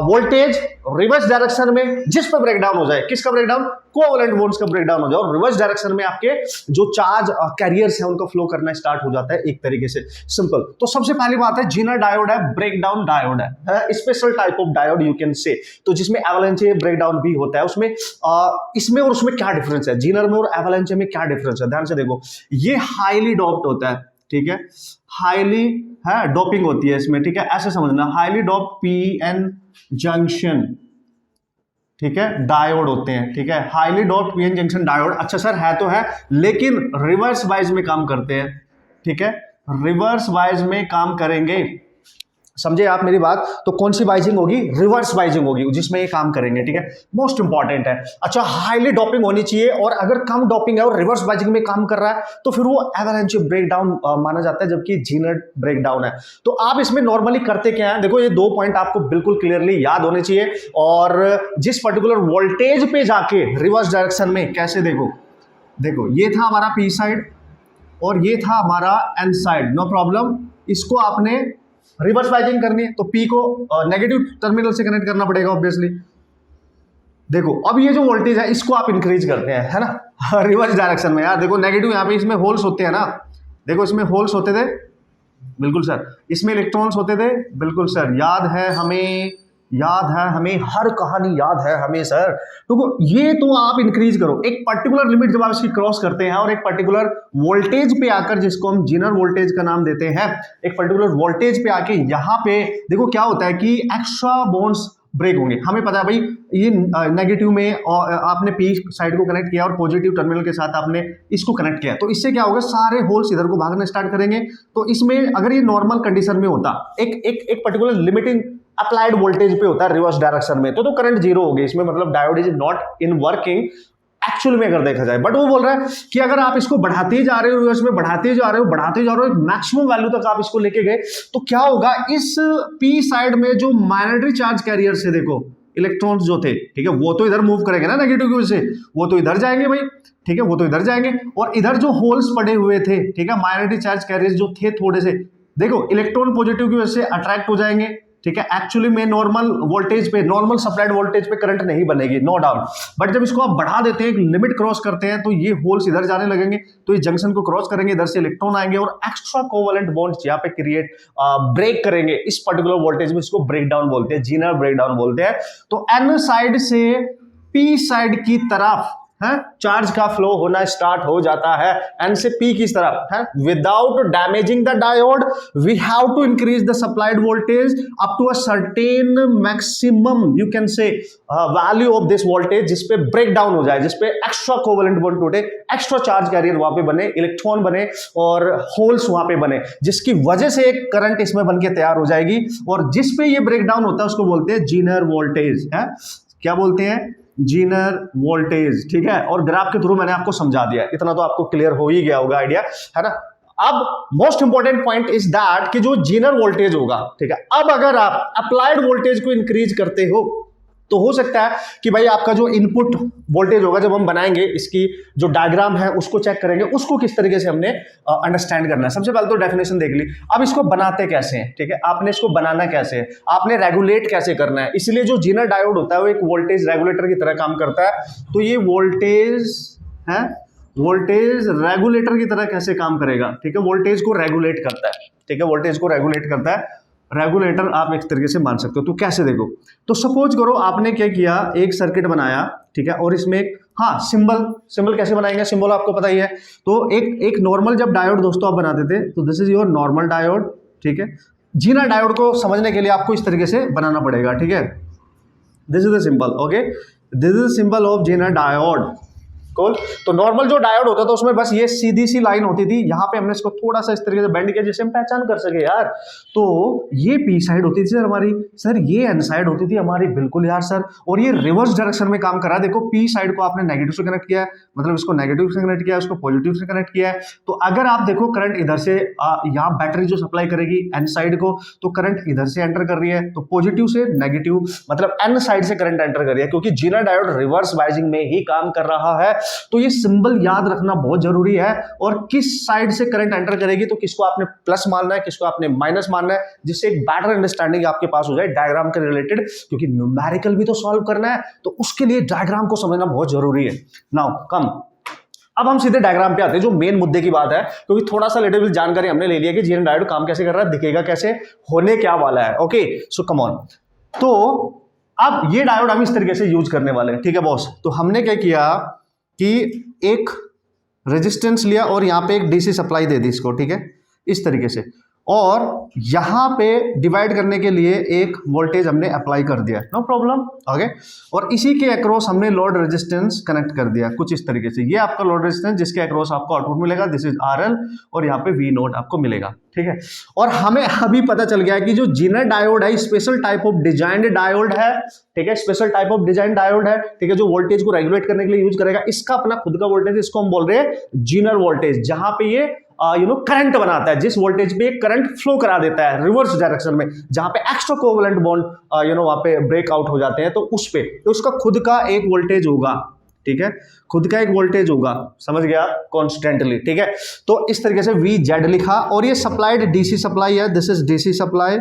वोल्टेज रिवर्स डायरेक्शन में जिस पर ब्रेकडाउन हो जाए, किसका ब्रेकडाउन, कोवैलेंट बॉन्ड्स का ब्रेकडाउन हो जाए, और रिवर्स डायरेक्शन में आपके जो चार्ज कैरियर्स हैं उनका फ्लो करना स्टार्ट हो जाता है, एक तरीके से सिंपल। तो सबसे पहली बात है जीनर डायोड है, ब्रेकडाउन डायोड है, special type of diode you can से, तो जिसमें एवलांचे ब्रेकडाउन भी होता है। उसमें इसमें और उसमें क्या डिफरेंस है, जीनर में और एवलांचे में क्या डिफरेंस है, ध्यान से देखो। ये हाईली डोप्ड होता है, ठीक है, हाईली है डोपिंग होती है इसमें, ठीक है, ऐसे समझना, हाईली डोप्ड पीएन जंक्शन, ठीक है, डायोड होते हैं। ठीक है, highly doped PN junction diode, अच्छा सर है तो है, लेकिन रिवर्स वाइज में काम करते हैं। ठीक है, रिवर्स वाइज में काम करेंगे, समझे आप मेरी बात? तो कौन सी बाइजिंग होगी, रिवर्स बाइजिंग होगी जिसमें ये काम करेंगे। ठीक है, मोस्ट इंपॉर्टेंट है। अच्छा, हाईली डोपिंग होनी चाहिए, और अगर कम डोपिंग है और रिवर्स बाइजिंग में काम कर रहा है तो फिर वो एवलांचे ब्रेकडाउन माना जाता है, जबकि जीनर ब्रेकडाउन है। तो आप इसमें नॉर्मली करते क्या है, देखो ये दो पॉइंट आपको बिल्कुल क्लियरली याद होने चाहिए, और जिस पर्टिकुलर वोल्टेज पे जाके रिवर्स डायरेक्शन में कैसे, देखो देखो ये था हमारा पी साइड और ये था हमारा एन साइड, नो प्रॉब्लम। इसको आपने रिवर्स बाइजिंग करनी है तो पी को नेगेटिव टर्मिनल से कनेक्ट करना पड़ेगा ऑब्वियसली। देखो अब ये जो वोल्टेज है इसको आप इंक्रीज करते हैं, है ना, रिवर्स डायरेक्शन में। यार देखो नेगेटिव, यहाँ पे इसमें होल्स होते हैं ना, देखो इसमें होल्स होते थे, बिल्कुल सर, इसमें इलेक्ट्रॉन्स होते थे, बिल्कुल सर, याद है हमें, याद है हमें, हर कहानी याद है हमें सर। तो ये तो आप इंक्रीज करो, एक पर्टिकुलर लिमिट जब आप इसकी क्रॉस करते हैं और एक पर्टिकुलर वोल्टेज पे आकर, जिसको हम जीनर वोल्टेज का नाम देते हैं, एक पर्टिकुलर वोल्टेज पे आके यहाँ पे देखो क्या होता है कि एक्स्ट्रा बॉन्ड्स ब्रेक होंगे। हमें पता है भाई ये नेगेटिव में आपने पी साइड को कनेक्ट किया और पॉजिटिव टर्मिनल के साथ आपने इसको कनेक्ट किया, तो इससे क्या होगा, सारे होल्स इधर को भागना स्टार्ट करेंगे। तो इसमें अगर ये नॉर्मल कंडीशन में होता, एक पर्टिकुलर लिमिटिंग अप्लाइड वोल्टेज पे होता है रिवर्स डायरेक्शन में, तो करंट जीरो हो गई इसमें, मतलब diode is not in working actual में अगर देखा जाए। बट वो बोल रहा है कि अगर आप इसको बढ़ाते जा रहे हो, रिवर्स में बढ़ाते जा रहे हो, बढ़ाते जा रहे हो, एक मैक्सिमम वैल्यू तक आप इसको लेके गए, तो क्या होगा, इस पी साइड में जो माइनॉरिटी चार्ज कैरियर से, देखो इलेक्ट्रॉन्स जो थे, ठीक है, वो तो इधर मूव करेंगे ना नेगेटिव की वजह से, वो तो इधर जाएंगे भाई, ठीक है, वो तो इधर जाएंगे, और इधर जो होल्स पड़े हुए थे, ठीक है, माइनॉरिटी चार्ज कैरियर जो थे थोड़े से, देखो इलेक्ट्रॉन पॉजिटिव की वजह से अट्रैक्ट हो जाएंगे। ठीक है, एक्चुअली में नॉर्मल वोल्टेज पे, नॉर्मल सप्लाइड वोल्टेज पे करंट नहीं बनेगी, नो डाउट, बट जब इसको आप बढ़ा देते हैं, एक लिमिट क्रॉस करते हैं, तो ये होल्स इधर जाने लगेंगे, तो ये जंक्शन को क्रॉस करेंगे, इधर से इलेक्ट्रॉन आएंगे और एक्स्ट्रा कोवैलेंट बॉन्ड्स यहाँ पे क्रिएट ब्रेक करेंगे इस पर्टिकुलर वोल्टेज में। इसको ब्रेकडाउन बोलते हैं, जीनर ब्रेकडाउन बोलते हैं। तो एन साइड से पी साइड की तरफ चार्ज का फ्लो होना स्टार्ट हो जाता है, एन से पी की तरफ है, without damaging the diode we have to increase the supplied voltage up to a certain maximum, you can say value of this voltage, जिसपे ब्रेक डाउन हो जाए, जिसपे एक्स्ट्रा कोवैलेंट बॉन्ड टूटे, एक्स्ट्रा चार्ज कैरियर वहां पे बने, electron बने और होल्स वहां पे बने, जिसकी वजह से एक करंट इसमें बनके तैयार हो जाएगी, और जिसपे ये ब्रेक डाउन होता है उसको बोलते हैं जीनर वोल्टेज है। क्या बोलते हैं, जीनर वोल्टेज, ठीक है, और ग्राफ के थ्रू मैंने आपको समझा दिया, इतना तो आपको क्लियर हो ही गया होगा आइडिया, है ना। अब most important point is that कि जो जीनर वोल्टेज होगा, ठीक है, अब अगर आप अप्लाइड वोल्टेज को इंक्रीज करते हो तो हो सकता है कि भाई आपका जो इनपुट वोल्टेज होगा, जब हम बनाएंगे इसकी जो डायग्राम है उसको चेक करेंगे, उसको किस तरीके से हमने अंडरस्टैंड करना है। सबसे पहले तो डेफिनेशन देख ली, अब इसको बनाते कैसे हैं, ठीक है, आपने इसको बनाना कैसे है, आपने रेगुलेट कैसे करना है। इसलिए जो जीनर डायोड होता है वो एक वोल्टेज रेगुलेटर की तरह काम करता है। तो ये वोल्टेज है, वोल्टेज रेगुलेटर की तरह कैसे काम करेगा, ठीक है, वोल्टेज को रेगुलेट करता है, ठीक है, वोल्टेज को रेगुलेट करता है। रेगुलेटर आप एक तरीके से मान सकते हो। तो कैसे, देखो, तो सपोज करो आपने क्या किया, एक सर्किट बनाया, ठीक है, और इसमें एक सिंबल कैसे बनाएंगे, सिंबल आपको पता ही है। तो एक नॉर्मल जब डायोड दोस्तों आप बनाते थे तो this is your normal diode, ठीक है। जीनर डायोड को समझने के लिए आपको इस तरीके से बनाना पड़ेगा, ठीक है। This is the symbol, okay, this is the symbol of Zener diode. Cool. तो नॉर्मल जो डायोड होता था उसमें बस ये सीधी सी लाइन होती थी, यहाँ पे हमने इसको थोड़ा सा इस तरीके से बेंड किया जिससे हम पहचान कर सके यार। तो ये पी साइड होती थी सर हमारी, सर ये एन साइड होती थी हमारी, बिल्कुल यार सर, और ये रिवर्स डायरेक्शन में काम कर रहा है। देखो पी साइड को आपने नेगेटिव से कनेक्ट किया है, मतलब इसको नेगेटिव से कनेक्ट किया है, उसको पॉजिटिव से कनेक्ट किया है। तो अगर आप देखो करंट इधर से यहाँ बैटरी जो सप्लाई करेगी एन साइड को, तो करंट इधर से एंटर कर रही है, तो पॉजिटिव से नेगेटिव मतलब एन साइड से करंट एंटर कर रही है, क्योंकि जीनर डायोड रिवर्स बाइजिंग में ही काम कर रहा है। तो ये सिंबल याद रखना बहुत जरूरी है। और किस साइड से करंट एंटर करेगी तो किसको आपने प्लस मानना है, किसको आपने माइनस मानना है, जिससे एक बेटर अंडरस्टैंडिंग आपके पास हो जाए डायग्राम के रिलेटेड, क्योंकि न्यूमेरिकल भी तो सॉल्व करना है, तो उसके लिए डायग्राम को समझना बहुत जरूरी है। नाउ कम, अब हम सीधे डायग्राम पे आते हैं, जो मेन मुद्दे की बात है, क्योंकि थोड़ा सा लिटिल जानकारी हमने ले लिया कि जीनर डायोड काम कैसे कर रहा है, दिखेगा कैसे, होने क्या वाला है। Okay, so come on. तो अब ये डायोड हम इस तरीके से यूज करने वाले हैं, ठीक है बॉस। तो हमने क्या किया कि एक रेजिस्टेंस लिया और यहां पे एक डीसी सप्लाई दे दी इसको, ठीक है, इस तरीके से, और यहां पे डिवाइड करने के लिए एक वोल्टेज हमने अप्लाई कर दिया, नो प्रॉब्लम, ओके। और इसी के अक्रॉस हमने लोड रेजिस्टेंस कनेक्ट कर दिया कुछ इस तरीके से। ये आपका लोड रेजिस्टेंस जिसके अक्रॉस आपको आउटपुट मिलेगा, दिस इज आरएल, और यहाँ पे वी नोट आपको मिलेगा, ठीक है। और हमें अभी पता चल गया कि जो जीनर डायोड है special type of designed diode है, ठीक है, special type of design diode है, ठीक है, जो वोल्टेज को रेगुलेट करने के लिए यूज करेगा। इसका अपना खुद का वोल्टेज, इसको हम बोल रहे हैं जीनर वोल्टेज, जहां पे ये करंट बनाता है, जिस वोल्टेज पे करंट फ्लो करा देता है रिवर्स डायरेक्शन में, जहां पे एक्स्ट्रा कोवलेंट बॉन्ड वहां पे ब्रेकआउट हो जाते हैं, तो उस पे तो उसका खुद का एक वोल्टेज होगा, ठीक है, खुद का एक वोल्टेज होगा, समझ गया, कॉन्स्टेंटली, ठीक है। तो इस तरीके से वी जेड लिखा, और ये सप्लाइड डीसी सप्लाई है, दिस इज डीसी सप्लाई,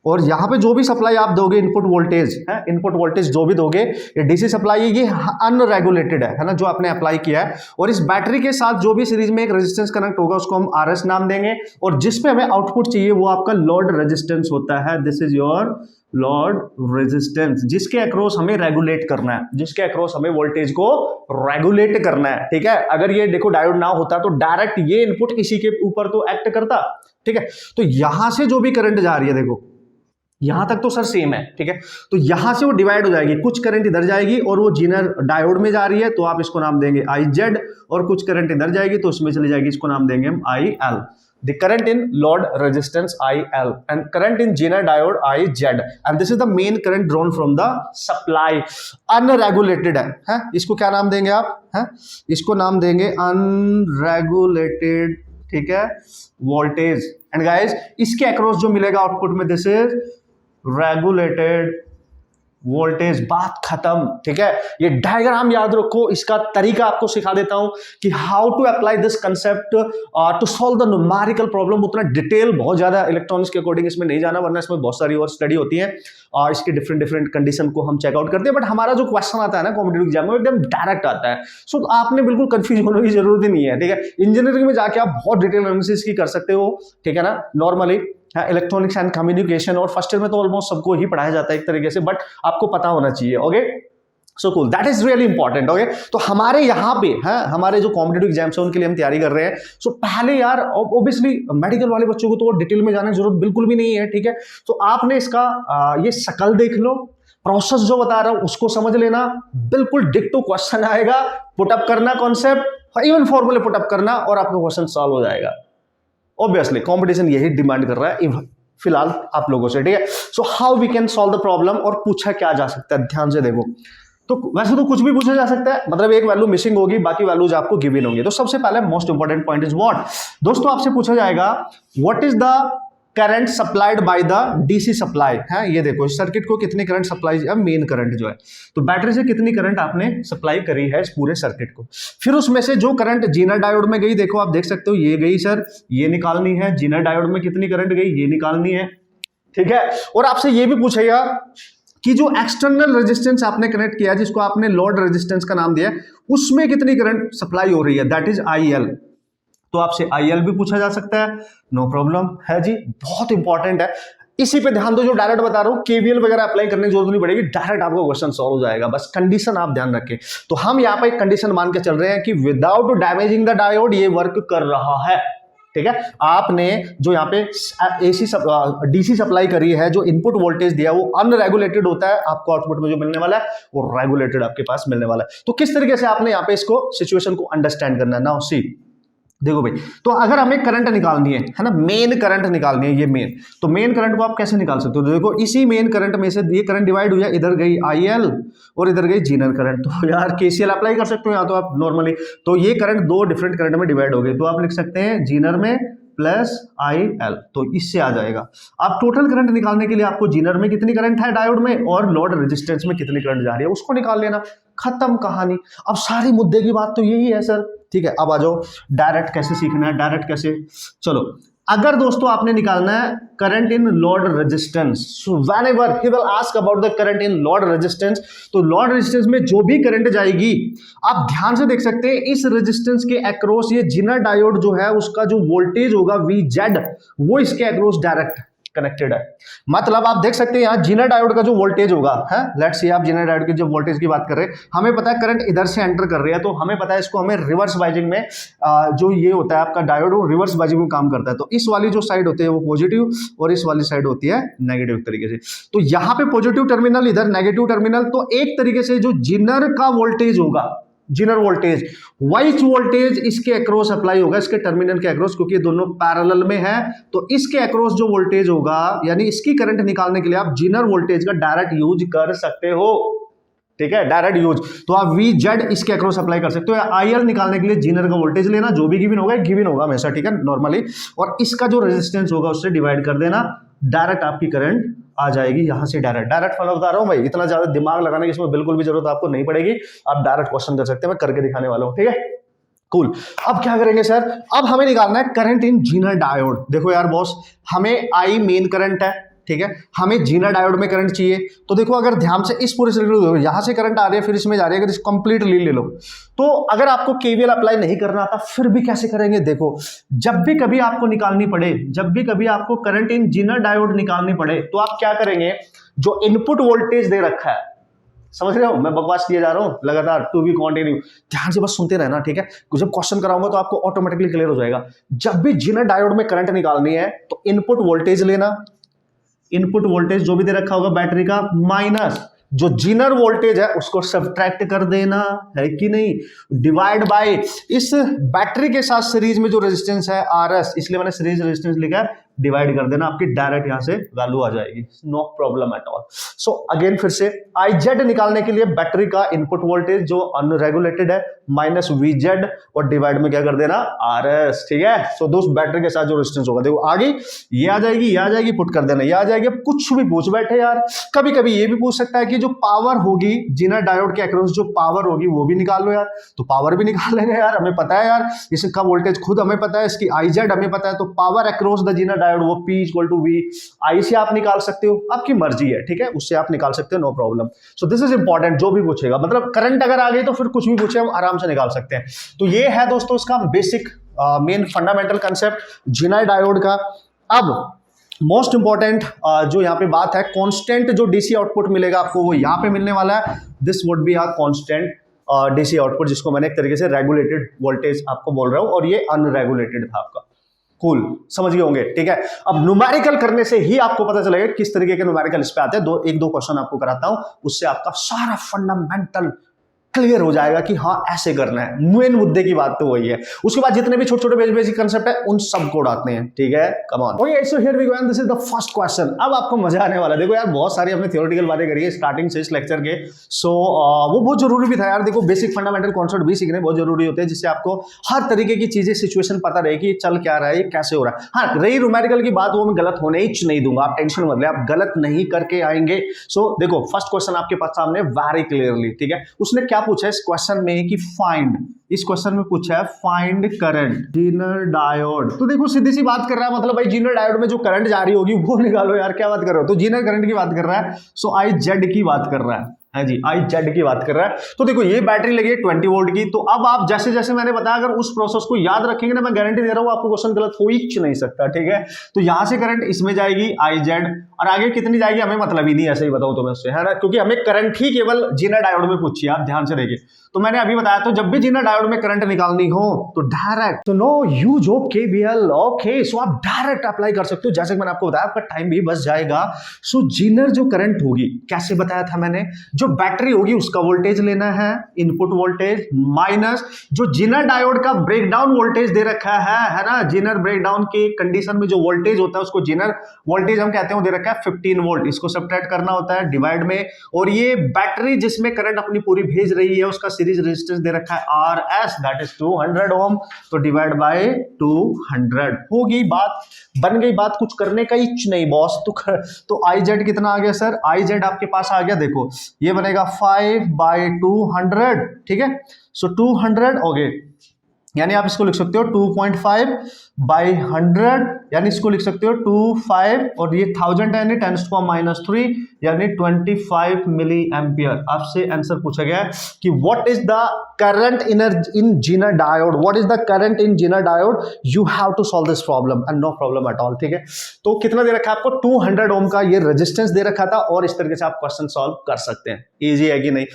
और यहां पे जो भी सप्लाई आप दोगे इनपुट वोल्टेज है, इनपुट वोल्टेज जो भी दोगे, ये डीसी सप्लाई है, ये अनरेगुलेटेड है ना, जो आपने अप्लाई किया है। और इस बैटरी के साथ जो भी सीरीज में एक रेजिस्टेंस कनेक्ट होगा उसको हम आरएस नाम देंगे, और जिसपे हमें आउटपुट चाहिए वो आपका लोड रेजिस्टेंस होता है, this is your load resistance, जिसके अक्रॉस हमें रेगुलेट करना है, जिसके अक्रॉस हमें वोल्टेज को रेगुलेट करना है, ठीक है। अगर ये देखो डायोड ना होता तो डायरेक्ट ये इनपुट इसी के ऊपर तो एक्ट करता, ठीक है। तो यहां से जो भी करंट जा रही है, देखो यहां तक तो सर सेम है, ठीक है, तो यहां से वो डिवाइड हो जाएगी, कुछ करंट इधर जाएगी और वो जीनर डायोड में जा रही है, तो आप इसको नाम देंगे आई जेड, और कुछ करंट इधर जाएगी तो उसमें चली जाएगी, इसको नाम देंगे हम I L. The current in load resistance IL and current in Zener diode IZ, and this is the main current drawn from the supply, unregulated है, इसको क्या नाम देंगे आप, है, इसको नाम देंगे unregulated, ठीक है, वोल्टेज। एंड गाइस इसके अक्रॉस जो मिलेगा आउटपुट में, दिस इज रेगुलेटेड वोल्टेज, बात खत्म, ठीक है। ये डायग्राम याद रखो, इसका तरीका आपको सिखा देता हूं कि how to apply this concept to solve the numerical problem. उतना डिटेल बहुत ज्यादा इलेक्ट्रॉनिक्स के अकॉर्डिंग इसमें नहीं जाना, वरना इसमें बहुत सारी और स्टडी होती है और इसके डिफरेंट कंडीशन को हम चेकआउट करते हैं। बट हमारा जो क्वेश्चन आता है ना कॉम्पिटिटिव एग्जाम में, एकदम डायरेक्ट आता है, सो आपने बिल्कुल कंफ्यूज होने की जरूरत ही नहीं है, ठीक है। इंजीनियरिंग में जाके आप बहुत डिटेल एनालिसिस की कर सकते हो, ठीक है ना, नॉर्मली इलेक्ट्रॉनिक्स एंड कम्युनिकेशन, और फर्स्ट ईयर में तो ऑलमोस्ट सबको ही पढ़ाया जाता है एक तरीके से, बट आपको पता होना चाहिए, okay. So cool, that is really important, okay. तो हमारे यहाँ पे है, हमारे जो कॉम्पिटिटिव एग्जाम्स है उनके लिए हम तैयारी कर रहे हैं। सो पहले यार ऑब्वियसली मेडिकल वाले बच्चों को तो डिटेल में जाने की जरूरत बिल्कुल भी नहीं है, ठीक है। तो आपने इसका ये शकल देख लो, प्रोसेस जो बता रहा हूं उसको समझ लेना, बिल्कुल डिक्टो क्वेश्चन आएगा, पुटअप करना कॉन्सेप्ट, इवन फॉर्मूले पुटअप करना, और आपका क्वेश्चन सॉल्व हो जाएगा। ऑब्वियसली कंपटीशन यही डिमांड कर रहा है फिलहाल आप लोगों से, ठीक है। So how we can solve the problem, और पूछा क्या जा सकता है, ध्यान से देखो। तो वैसे तो कुछ भी पूछा जा सकता है, मतलब एक वैल्यू मिसिंग होगी, बाकी वैल्यूज आपको गिवन होंगे। तो सबसे पहले most important point is what, दोस्तों आपसे पूछा जाएगा what is the current supplied by the DC supply है। ये देखो इस सर्किट को कितनी करंट सप्लाई है, मेन करंट जो है, तो बैटरी से कितनी करंट आपने सप्लाई करी है इस पूरे सर्किट को। फिर उसमें से जो करंट जीनर डायोड में गई, देखो आप देख सकते हो ये गई सर, ये निकालनी है। जीनर डायोड में कितनी करंट गई, ये निकालनी है, ठीक है। और आपसे ये भी पूछेगा कि जो एक्सटर्नल रेजिस्टेंस आपने कनेक्ट किया, जिसको आपने लोड रेजिस्टेंस का नाम दिया, उसमें कितनी करंट सप्लाई हो रही है, दैट इज IL। तो आपसे IL भी पूछा जा सकता है, नो प्रॉब्लम है जी, बहुत इंपॉर्टेंट है। इसी पे ध्यान दो, जो डायरेक्ट बता रहा हूं, KVL वगैरह अप्लाई करने की जरूरत नहीं पड़ेगी, डायरेक्ट आपका क्वेश्चन सॉल्व हो जाएगा, बस कंडीशन आप ध्यान रखें। तो हम यहाँ पे एक कंडीशन मान के चल रहे हैं कि विदाउट डैमेजिंग द डायोड ये वर्क कर रहा है, ठीक है। आपने जो यहाँ पे DC सप्लाई करी है, जो इनपुट वोल्टेज दिया वो अनरेगुलेटेड होता है, आपको आउटपुट में जो मिलने वाला है वो रेगुलेटेड आपके पास मिलने वाला है। तो किस तरीके से आपने यहाँ पे इसको सिचुएशन को अंडरस्टैंड करना है, नाउ सी देखो भाई, तो अगर हमें करंट निकालनी है ना, मेन करंट निकालनी है, ये मेन, तो मेन करंट को आप कैसे निकाल सकते हो, देखो इसी मेन करंट में से ये करंट डिवाइड हुआ, इधर गई IL और इधर गई जीनर करंट। तो यार KCL अप्लाई कर सकते हो या तो आप नॉर्मली, तो ये करंट दो डिफरेंट करंट में डिवाइड हो गए, तो आप लिख सकते हैं जीनर में प्लस IL, तो इससे आ जाएगा। आप टोटल करंट निकालने के लिए आपको जीनर में कितनी करंट है डायोड में और लोड रेजिस्टेंस में कितनी करंट जा रही है उसको निकाल लेना, खत्म कहानी। अब सारी मुद्दे की बात तो यही है सर, ठीक है। अब आ जाओ डायरेक्ट कैसे सीखना है, डायरेक्ट कैसे, चलो अगर दोस्तों आपने निकालना है current in load resistance, so whenever he will ask about the current in load resistance, तो लोड रेजिस्टेंस में जो भी करंट जाएगी, आप ध्यान से देख सकते हैं इस रेजिस्टेंस के अक्रॉस ये जीनर डायोड जो है उसका जो वोल्टेज होगा VZ, वो इसके अक्रॉस डायरेक्ट कनेक्टेड है। मतलब आप देख सकते हैं यहाँ जीनर डायोड का जो वोल्टेज होगा है, लेट्स से आप जीनर डायोड की जो वोल्टेज की बात कर रहे हैं, हमें पता है करंट इधर से एंटर कर रही है, तो हमें पता है इसको हमें रिवर्स बाइजिंग में जो ये होता है आपका डायोड, वो रिवर्स बाइजिंग में काम करता है। तो इस वाली जो साइड होती है वो पॉजिटिव और इस वाली साइड होती है नेगेटिव तरीके से। तो यहाँ पे पॉजिटिव टर्मिनल, इधर नेगेटिव टर्मिनल, तो एक तरीके से जो जीनर का वोल्टेज होगा, जीनर वोल्टेज, वाइच वोल्टेज इसके अक्रॉस अप्लाई होगा, इसके टर्मिनल के अक्रॉस, क्योंकि ये दोनों पैरेलल में है, तो इसके अक्रॉस जो वोल्टेज होगा, यानी इसकी करंट निकालने के लिए आप जीनर वोल्टेज का डायरेक्ट यूज कर सकते हो, ठीक है, डायरेक्ट यूज। तो आप VZ इसके अक्रॉस अप्लाई कर सकते हो, या IL निकालने के लिए जीनर का वोल्टेज लेना, जो भी गिवन होगा गिवन होगा हमेशा, ठीक है, नॉर्मली, और इसका जो रेजिस्टेंस होगा उससे डिवाइड कर देना, डायरेक्ट आपकी करंट आ जाएगी यहां से। डायरेक्ट फॉलो बता रहा हूं भाई, इतना ज्यादा दिमाग लगाने की इसमें बिल्कुल भी जरूरत आपको नहीं पड़ेगी, आप डायरेक्ट क्वेश्चन कर सकते हैं, मैं करके दिखाने वाला हूं, ठीक है, कूल। अब क्या करेंगे सर, अब हमें निकालना है करंट इन जीनर डायोड। देखो यार बॉस, हमें I मेन करंट है, ठीक है, हमें जीनर डायोड में करंट चाहिए, तो देखो अगर ध्यान से इस पूरे सर्किट, यहां से करंट आ रही है फिर इसमें जा रही है, अगर इसको कंप्लीटली ले लो, तो अगर आपको KVL अप्लाई नहीं करना आता फिर भी कैसे करेंगे, देखो जब भी कभी आपको निकालनी पड़े, जब भी कभी आपको करंट इन जीनर डायोड निकालनी पड़े, तो आप क्या करेंगे, जो इनपुट वोल्टेज दे रखा है, समझ रहे हो, मैं बकवास किए जा रहा हूं लगातार, टू बी कंटिन्यू, ध्यान से बस सुनते रहना, ठीक है, जब क्वेश्चन कराऊंगा तो आपको ऑटोमेटिकली क्लियर हो जाएगा। जब भी जीनर डायोड में करंट निकालनी है तो इनपुट वोल्टेज लेना, इनपुट वोल्टेज जो भी दे रखा होगा बैटरी का, माइनस जो जीनर वोल्टेज है उसको सब्ट्रैक्ट कर देना, है कि नहीं, डिवाइड बाय इस बैटरी के साथ सीरीज में जो रेजिस्टेंस है RS, इसलिए मैंने सीरीज रेजिस्टेंस लिखा है, डिवाइड कर देना, आपकी डायरेक्ट यहां से वैल्यू आ जाएगी, no problem at all. So again फिर से IZ निकालने के लिए बैटरी का इनपुट वोल्टेज जो अनरेगुलेटेड है माइनस VZ और डिवाइड में क्या कर देना RS, ठीक है। सो दोस्त बैटरी के साथ जो रेजिस्टेंस होगा, देखो आ गई, ये आ जाएगी, ये आ जाएगी, पुट कर देना, ये आ जाएगी। अब कुछ भी पूछ बैठे यार, कभी कभी ये भी पूछ सकता है कि जो पावर होगी जीनर डायोड के अक्रॉस, जो पावर होगी वो भी निकाल लो यार, तो पावर भी निकाल लेंगे यार, हमें पता है यार, इसका वोल्टेज खुद हमें पता है, इसकी IZ हमें पता है, तो power across the zener diode वो P equal to V, I से आप निकाल सकते हो, आपकी मर्जी है, ठीक है, उससे आप निकाल सकते हो, no problem. So this is important, जो भी पूछेगा, मतलब करंट अगर आ गई तो फिर कुछ भी पूछे हम आराम से निकाल सकते हैं। तो ये है दोस्तों इसका basic main fundamental concept Zener diode का। अब मोस्ट इंपॉर्टेंट जो यहाँ पे बात है, कांस्टेंट जो DC आउटपुट मिलेगा आपको वो यहाँ पे मिलने वाला है, this would be a constant DC output, जिसको मैंने एक तरीके से रेगुलेटेड वोल्टेज आपको बोल रहा हूँ, और ये अनरेगुलेटेड था आपका, कूल, समझ गए होंगे, ठीक है। अब न्यूमेरिकल करने से ही आपको पता चलेगा किस तरीके के न्यूमेरिकल इस पे आते हैं, एक दो क्वेश्चन आपको कराता हूं, उससे आपका सारा फंडामेंटल क्लियर हो जाएगा कि हाँ ऐसे करना है। मेन मुद्दे की बात तो वही है। उसके बाद जितने भी छोटे छोटे बेसिक कंसेप्ट है उन सबको उड़ाते हैं, ठीक है। Come on. Okay, so here we go and this is the first question. अब आपको मजा आने वाला है। देखो यार, बहुत सारी हमने थ्योरेटिकल बातें करी है स्टार्टिंग से इस लेक्चर के। सो वो बहुत जरूरी भी था यार। देखो, बेसिक फंडामेंटल कॉन्सेप्ट भी सीखने बहुत जरूरी होते हैं, जिससे आपको हर तरीके की चीजें, सिचुएशन पता रहे कि चल क्या रहा है, ये कैसे हो रहा है। हाँ, रही न्यूमेरिकल की बात, वो मैं गलत होने ही नहीं दूंगा, आप टेंशन मत ले, आप गलत नहीं करके आएंगे। सो देखो, फर्स्ट क्वेश्चन आपके पास सामने वेरी क्लियरली, ठीक है। उसने क्या पूछा है इस क्वेश्चन में कि फाइंड, इस क्वेश्चन में पूछा है फाइंड करंट जीनर डायोड। तो देखो, सीधी सी बात कर रहा है, मतलब भाई जीनर डायोड में जो करंट जा रही होगी वो निकालो यार, क्या बात कर रहे हो। तो जीनर करंट की बात कर रहा है, सो आई जेड की बात कर रहा है जी, आई जेड की बात कर रहा है। तो देखो, ये बैटरी लगी है 20 वोल्ट की। तो अब आप जैसे जैसे मैंने बताया, अगर उस प्रोसेस को याद रखेंगे ना, मैं गारंटी दे रहा हूं आपको क्वेश्चन गलत हो ही नहीं सकता, ठीक है। तो यहां से करंट इसमें जाएगी आई जेड, और आगे कितनी जाएगी हमें मतलब ही नहीं, ऐसे ही बताऊं तो मैं उससे, है ना, क्योंकि हमें करंट ही केवल जीनर डायोड में पूछी है। आप ध्यान से देखिए, तो मैंने अभी बताया, तो जब भी जीनर डायोड में करंट निकालनी हो तो डायरेक्ट, तो no use of KVL. Okay, so आप डायरेक्ट अप्लाई कर सकते हो, जैसे कि मैंने आपको बताया, आपका टाइम भी बच जाएगा। सो जीनर जो करंट होगी, कैसे बताया था मैंने, जो बैटरी होगी उसका वोल्टेज लेना है, इनपुट वोल्टेज, माइनस जो जीनर डायोड का ब्रेकडाउन वोल्टेज दे रखा है ना। जीनर ब्रेकडाउन के कंडीशन में जो वोल्टेज होता है उसको जीनर वोल्टेज हम कहते हैं, वो दे रखा है 15 वोल्ट। इसको सब्ट्रैक्ट करना होता है डिवाइड में, और ये बैटरी जिसमें करंट अपनी पूरी भेज रही है उसका सीरीज रेजिस्टेंस दे रखा है RS, दैट इज 200 ओम। तो डिवाइड बाय 200 होगी बात, बन गई बात, कुछ करने का ही नहीं बॉस। तो आई जेड कितना आ गया सर, आई जेड आपके पास आ गया, देखो ये बनेगा 5/200, ठीक है। सो 200 हो गए, यानी आप इसको लिख सकते हो 2.5/100, यानी इसको लिख सकते हो 25, और ये 1000 यानी 10⁻³ यानी 25 मिली एम्पियर। आपसे आंसर पूछा गया है कि what is the current in zener diode, what is the current in zener diode, you have to solve this problem and no problem at all, ठीक है। तो कितना दे रखा है आपको, 200 ओम का ये रेजिस्टेंस दे रखा था, और इस तरीके से आप क्वेश्चन सॉल्व कर सकते हैं। इजी है कि नहीं।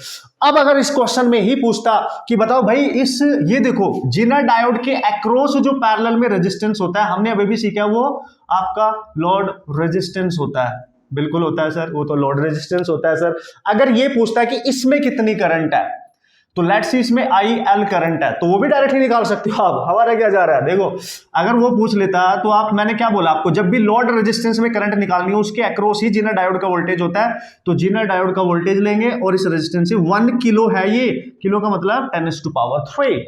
अब अगर इस क्वेश्चन में ही पूछता कि बताओ भाई, इस ये देखो जीनर डायोड के अक्रॉस जो पैरेलल में रेजिस्टेंस होता है, हमने अभी भी सीखा, वो आपका लोड रेजिस्टेंस होता है। बिल्कुल होता है सर, वो तो लोड रेजिस्टेंस होता है सर। अगर ये पूछता है कि इसमें कितनी करंट है, तो लेट्स सी इसमें IL करंट है, तो वो भी डायरेक्टली निकाल सकते हो आप। हमारा क्या जा रहा है, देखो अगर वो पूछ लेता तो आप, मैंने क्या बोला आपको, जब भी लोड रेजिस्टेंस में करंट निकालनी हो उसके अक्रॉस ही जीनर डायोड का वोल्टेज होता है। तो जीनर डायोड का वोल्टेज लेंगे, और इस रेजिस्टेंस से 1 किलो है, ये किलो का मतलब 10⁻3।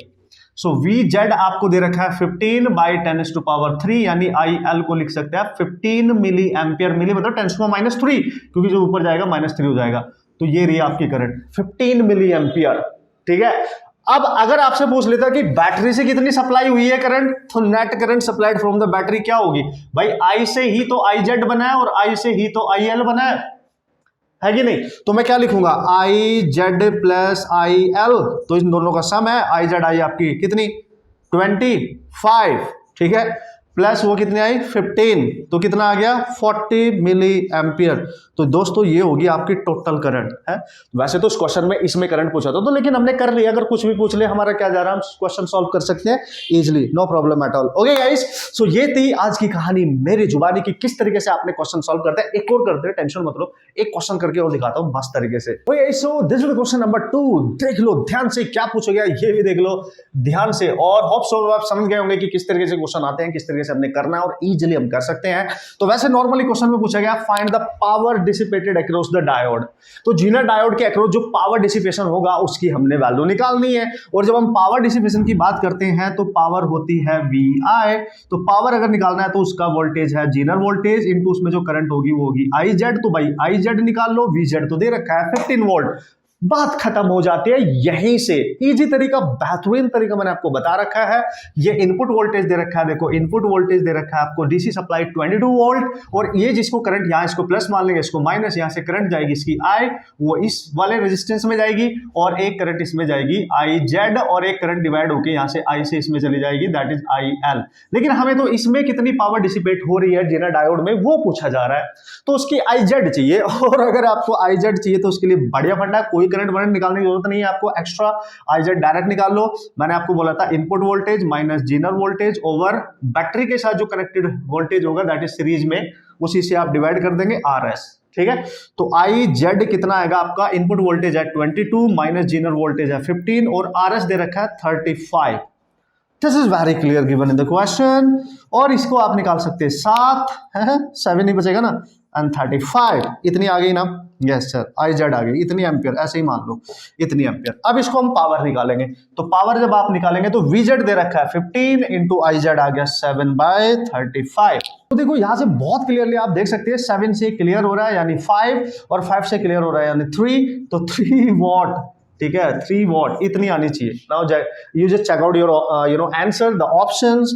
सो VZ आपको दे रखा है 15/10⁻3, यानी IL को लिख सकते हैं आप 15 मिली एम्पियर। मिली मतलब 10⁻³ क्योंकि जो ऊपर जाएगा -3 हो जाएगा। तो ये रही आपकी करंट 15 मिली एम्पियर, ठीक है। अब अगर आपसे पूछ लेता कि बैटरी से कितनी सप्लाई हुई है करंट, तो net current supplied from the battery क्या होगी भाई, I से ही तो IZ बना है, और I से ही तो IL बना है कि नहीं। तो मैं क्या लिखूंगा, IZ प्लस IL, तो इन दोनों का सम है। IZ आई आपकी कितनी 25, ठीक है, प्लस वो कितनी आई 15, तो कितना आ गया 40 मिली एम्पियर। तो दोस्तों ये होगी आपकी टोटल करंट है। वैसे तो इस क्वेश्चन में इसमें करंट पूछा था, तो लेकिन हमने कर लिया, अगर कुछ भी पूछ ले हमारा क्या जा रहा है, हम क्वेश्चन सॉल्व कर सकते हैं easily, no problem at all. Okay guys, so ये थी आज की कहानी मेरी जुबानी की, किस तरीके से आपने क्वेश्चन सॉल्व करते हैं। एक और करते हैं, टेंशन मत लो, एक क्वेश्चन करके और दिखाता हूं मस्त तरीके से। Okay, so this is question number 2। देख लो ध्यान से क्या पूछा गया, ये भी देख लो ध्यान से, और होप सो आप समझ गए होंगे कि किस तरीके से क्वेश्चन आते हैं, किस तरीके से हमने करना है, और इजीली हम कर सकते हैं। तो वैसे नॉर्मली क्वेश्चन में पूछा गया find the power dissipated across the diode. तो जीनर डायोड के अक्रॉस जो पावर डिसिपेशन होगा उसकी हमने वैल्यू निकालनी है। और जब हम पावर डिसिपेशन की बात करते हैं तो पावर होती है VI। तो पावर अगर निकालना है तो उसका वोल्टेज है जीनर वोल्टेज इनटू उसमें जो करंट होगी वो होगी IZ। तो भाई IZ निकाल लो, VZ तो दे रखा है 15 वोल्ट, बात खत्म हो जाती है यहीं से। इजी तरीका, बेहतरीन तरीका मैंने आपको बता रखा है। ये इनपुट वोल्टेज दे रखा है, देखो इनपुट वोल्टेज दे रखा है आपको डीसी सप्लाई 22 वोल्ट, और ये जिसको करंट यहाँ इसको प्लस मान लेंगे, इसको माइनस, यहाँ से करंट जाएगी इसकी I, वो इस वाले रेजिस्टेंस में जाएगी, और एक करंट इसमें जाएगी IZ, और एक करंट डिवाइड होकर यहाँ से I से इसमें चली जाएगी, दैट इज IL। लेकिन हमें तो इसमें कितनी पावर डिसिपेट हो रही है जीनर डायोड में वो पूछा जा रहा है, तो उसकी IZ चाहिए। और अगर आपको IZ चाहिए तो उसके लिए बढ़िया फंडा, कोई करंट वरंट निकालने की जरूरत नहीं है आपको, एक्स्ट्रा IZ डायरेक्ट निकाल लो। मैंने आपको बोला था input voltage minus Zener voltage over battery के साथ जो कनेक्टेड वोल्टेज होगा दैट इज सीरीज में, उसी से आप डिवाइड कर देंगे RS। ठीक है। तो आई जेड कितना आएगा आपका, इनपुट वोल्टेज है 22 माइनस जीनर वोल्टेज है 15 और आर एस दे रखा है 35। This is very clear given in the question. और इसको आप निकाल सकते हैं 7 ही बचेगा ना, एंड 35 इतनी आ गई ना, यस सर, आई जेड आ गई, इतनी एम्पियर, ऐसे ही मान लो इतनी एम्पियर। अब इसको हम पावर निकालेंगे, तो पावर जब आप निकालेंगे तो वीजेड दे रखा है 15 इंटू आई जेड आ गया 7/35। तो देखो यहां से बहुत क्लियरली आप देख सकते हैं 7 से क्लियर हो रहा है यानी 5 और 5 से क्लियर हो रहा है यानी 3, तो 3 वॉट, ठीक है, 3 वॉट इतनी आनी चाहिए। Now you just check out your answer, the options,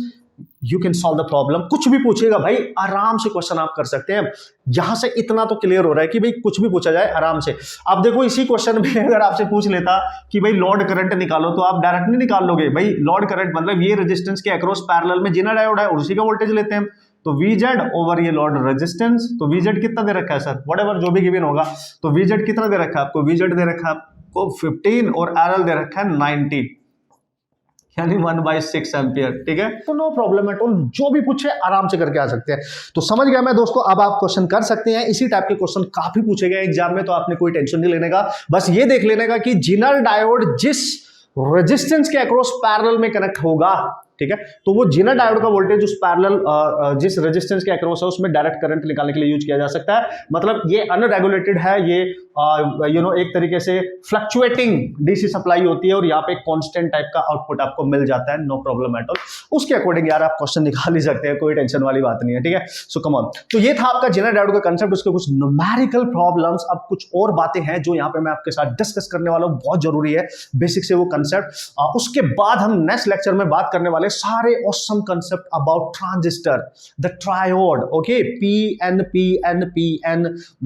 you can solve the problem. कुछ भी पूछेगा भाई आराम से क्वेश्चन आप कर सकते हैं। यहां से इतना तो क्लियर हो रहा है कि भाई कुछ भी पूछा जाए आराम से। अब देखो इसी क्वेश्चन में अगर आपसे पूछ लेता कि भाई लोड करंट निकालो, तो आप डायरेक्ट नहीं निकाल लोगे। भाई लोड करंट मतलब ये रेजिस्टेंस के अक्रॉस पैरेलल में जिना डायोड है उसी का वोल्टेज लेते हैं, तो VZ ओवर ये लोड रेजिस्टेंस। तो VZ कितना दे रखा है सर, व्हाटएवर जो भी गिवन होगा, तो VZ कितना दे रखा है आपको, VZ दे रखा है आपको 15 और RL दे रखा है 90 यानी 1/6 एम्पियर, ठीक है। तो नो प्रॉब्लम एट ऑल, जो भी पूछे आराम से करके आ सकते हैं। तो समझ गया मैं दोस्तों, अब आप क्वेश्चन कर सकते हैं। इसी टाइप के क्वेश्चन काफी पूछे गए एग्जाम में, तो आपने कोई टेंशन नहीं लेने का, बस ये देख लेने का कि जिनर डायोड जिस रेजिस्टेंस के अक्रॉस पैरेलल में कनेक्ट होगा, ठीक है, तो वो जिनर डायोड का वोल्टेज उस पैरेलल जिस रेजिस्टेंस के अक्रॉस है उसमें डायरेक्ट करंट निकालने के लिए यूज किया जा सकता है। मतलब ये अनरेगुलेटेड है, ये एक तरीके से फ्लक्चुएटिंग डीसी सप्लाई होती है और यहाँ पे कांस्टेंट टाइप का आउटपुट आपको मिल जाता है, नो प्रॉब्लम एट ऑल। उसके अकॉर्डिंग यार आप क्वेश्चन निकाल ही सकते हैं, कोई टेंशन वाली बात नहीं है, ठीक है। सो कम ऑन, तो ये था आपका जिनर डायोड का कंसेप्ट, उसके कुछ न्यूमेरिकल प्रॉब्लम्स। अब कुछ और बातें हैं जो यहाँ पे मैं आपके साथ डिस्कस करने वाला हूँ, बहुत जरूरी है बेसिक से वो कंसेप्ट। उसके बाद हम नेक्स्ट लेक्चर में बात करने वाले सारे awesome concept about transistor, the triode, okay, PN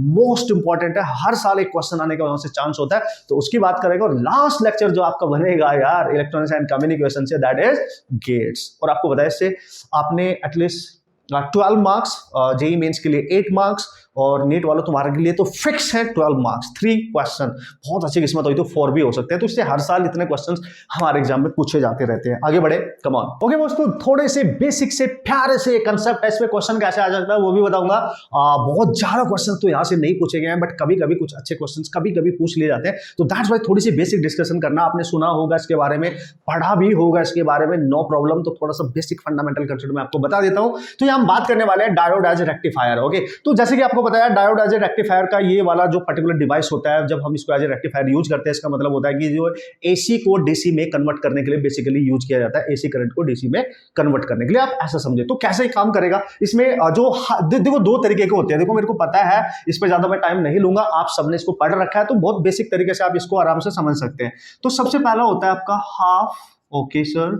most important है, हर साल एक क्वेश्चन आने का वहां से चांस होता है, तो उसकी बात करेंगे। और लास्ट लेक्चर जो आपका बनेगा यार इलेक्ट्रॉनिक्स एंड कम्युनिकेशन से, दैट इज गेट्स। और आपको बताया इससे आपने एटलीस्ट 12 मार्क्स, जेई मेंस के लिए 8 मार्क्स, और नीट वालों तुम्हारे के लिए तो फिक्स है 12 मार्क्स, 3 क्वेश्चन। बहुत अच्छी किस्मत हुई तो 4 भी हो सकते हैं। तो इससे हर साल इतने क्वेश्चंस हमारे एग्जाम में पूछे जाते रहते हैं। आगे बढ़े, कम ऑन। ओके दोस्तों, थोड़े से बेसिक से प्यारे से कंसेप्ट है, इसमें क्वेश्चन कैसे आ जाता है वो भी बताऊंगा। बहुत ज्यादा क्वेश्चन तो यहाँ से नहीं पूछे गए हैं, बट कभी कभी कुछ अच्छे क्वेश्चन कभी कभी पूछ लिए जाते हैं, तो दैट्स वाई थोड़ी सी बेसिक डिस्कशन करना। आपने सुना होगा इसके बारे में, पढ़ा भी होगा इसके बारे में, नो प्रॉब्लम। तो थोड़ा सा बेसिक फंडामेंटल कंसेप्ट मैं आपको बता देता हूँ। तो यहाँ हम बात करने वाले हैं डायोड एज रेक्टिफायर, ओके। तो जैसे कि आपको बताया डायोड एज ए रेक्टिफायर का ये वाला जो पर्टिकुलर डिवाइस होता है, जब हम इसको एज ए रेक्टिफायर यूज करते हैं, इसका मतलब होता है कि जो एसी को डीसी में कन्वर्ट करने के लिए बेसिकली यूज किया जाता है, एसी करंट को डीसी में कन्वर्ट करने के लिए, आप ऐसा समझे। तो कैसे काम करेगा इसमें, जो देखो 2 तरीके के होते हैं। देखो मेरे को पता है, इस पर ज्यादा मैं टाइम नहीं लूंगा, आप सबने इसको पढ़ रखा है, तो बहुत बेसिक तरीके से आप इसको आराम से समझ सकते हैं। तो सबसे पहला होता है आपका half, okay sir,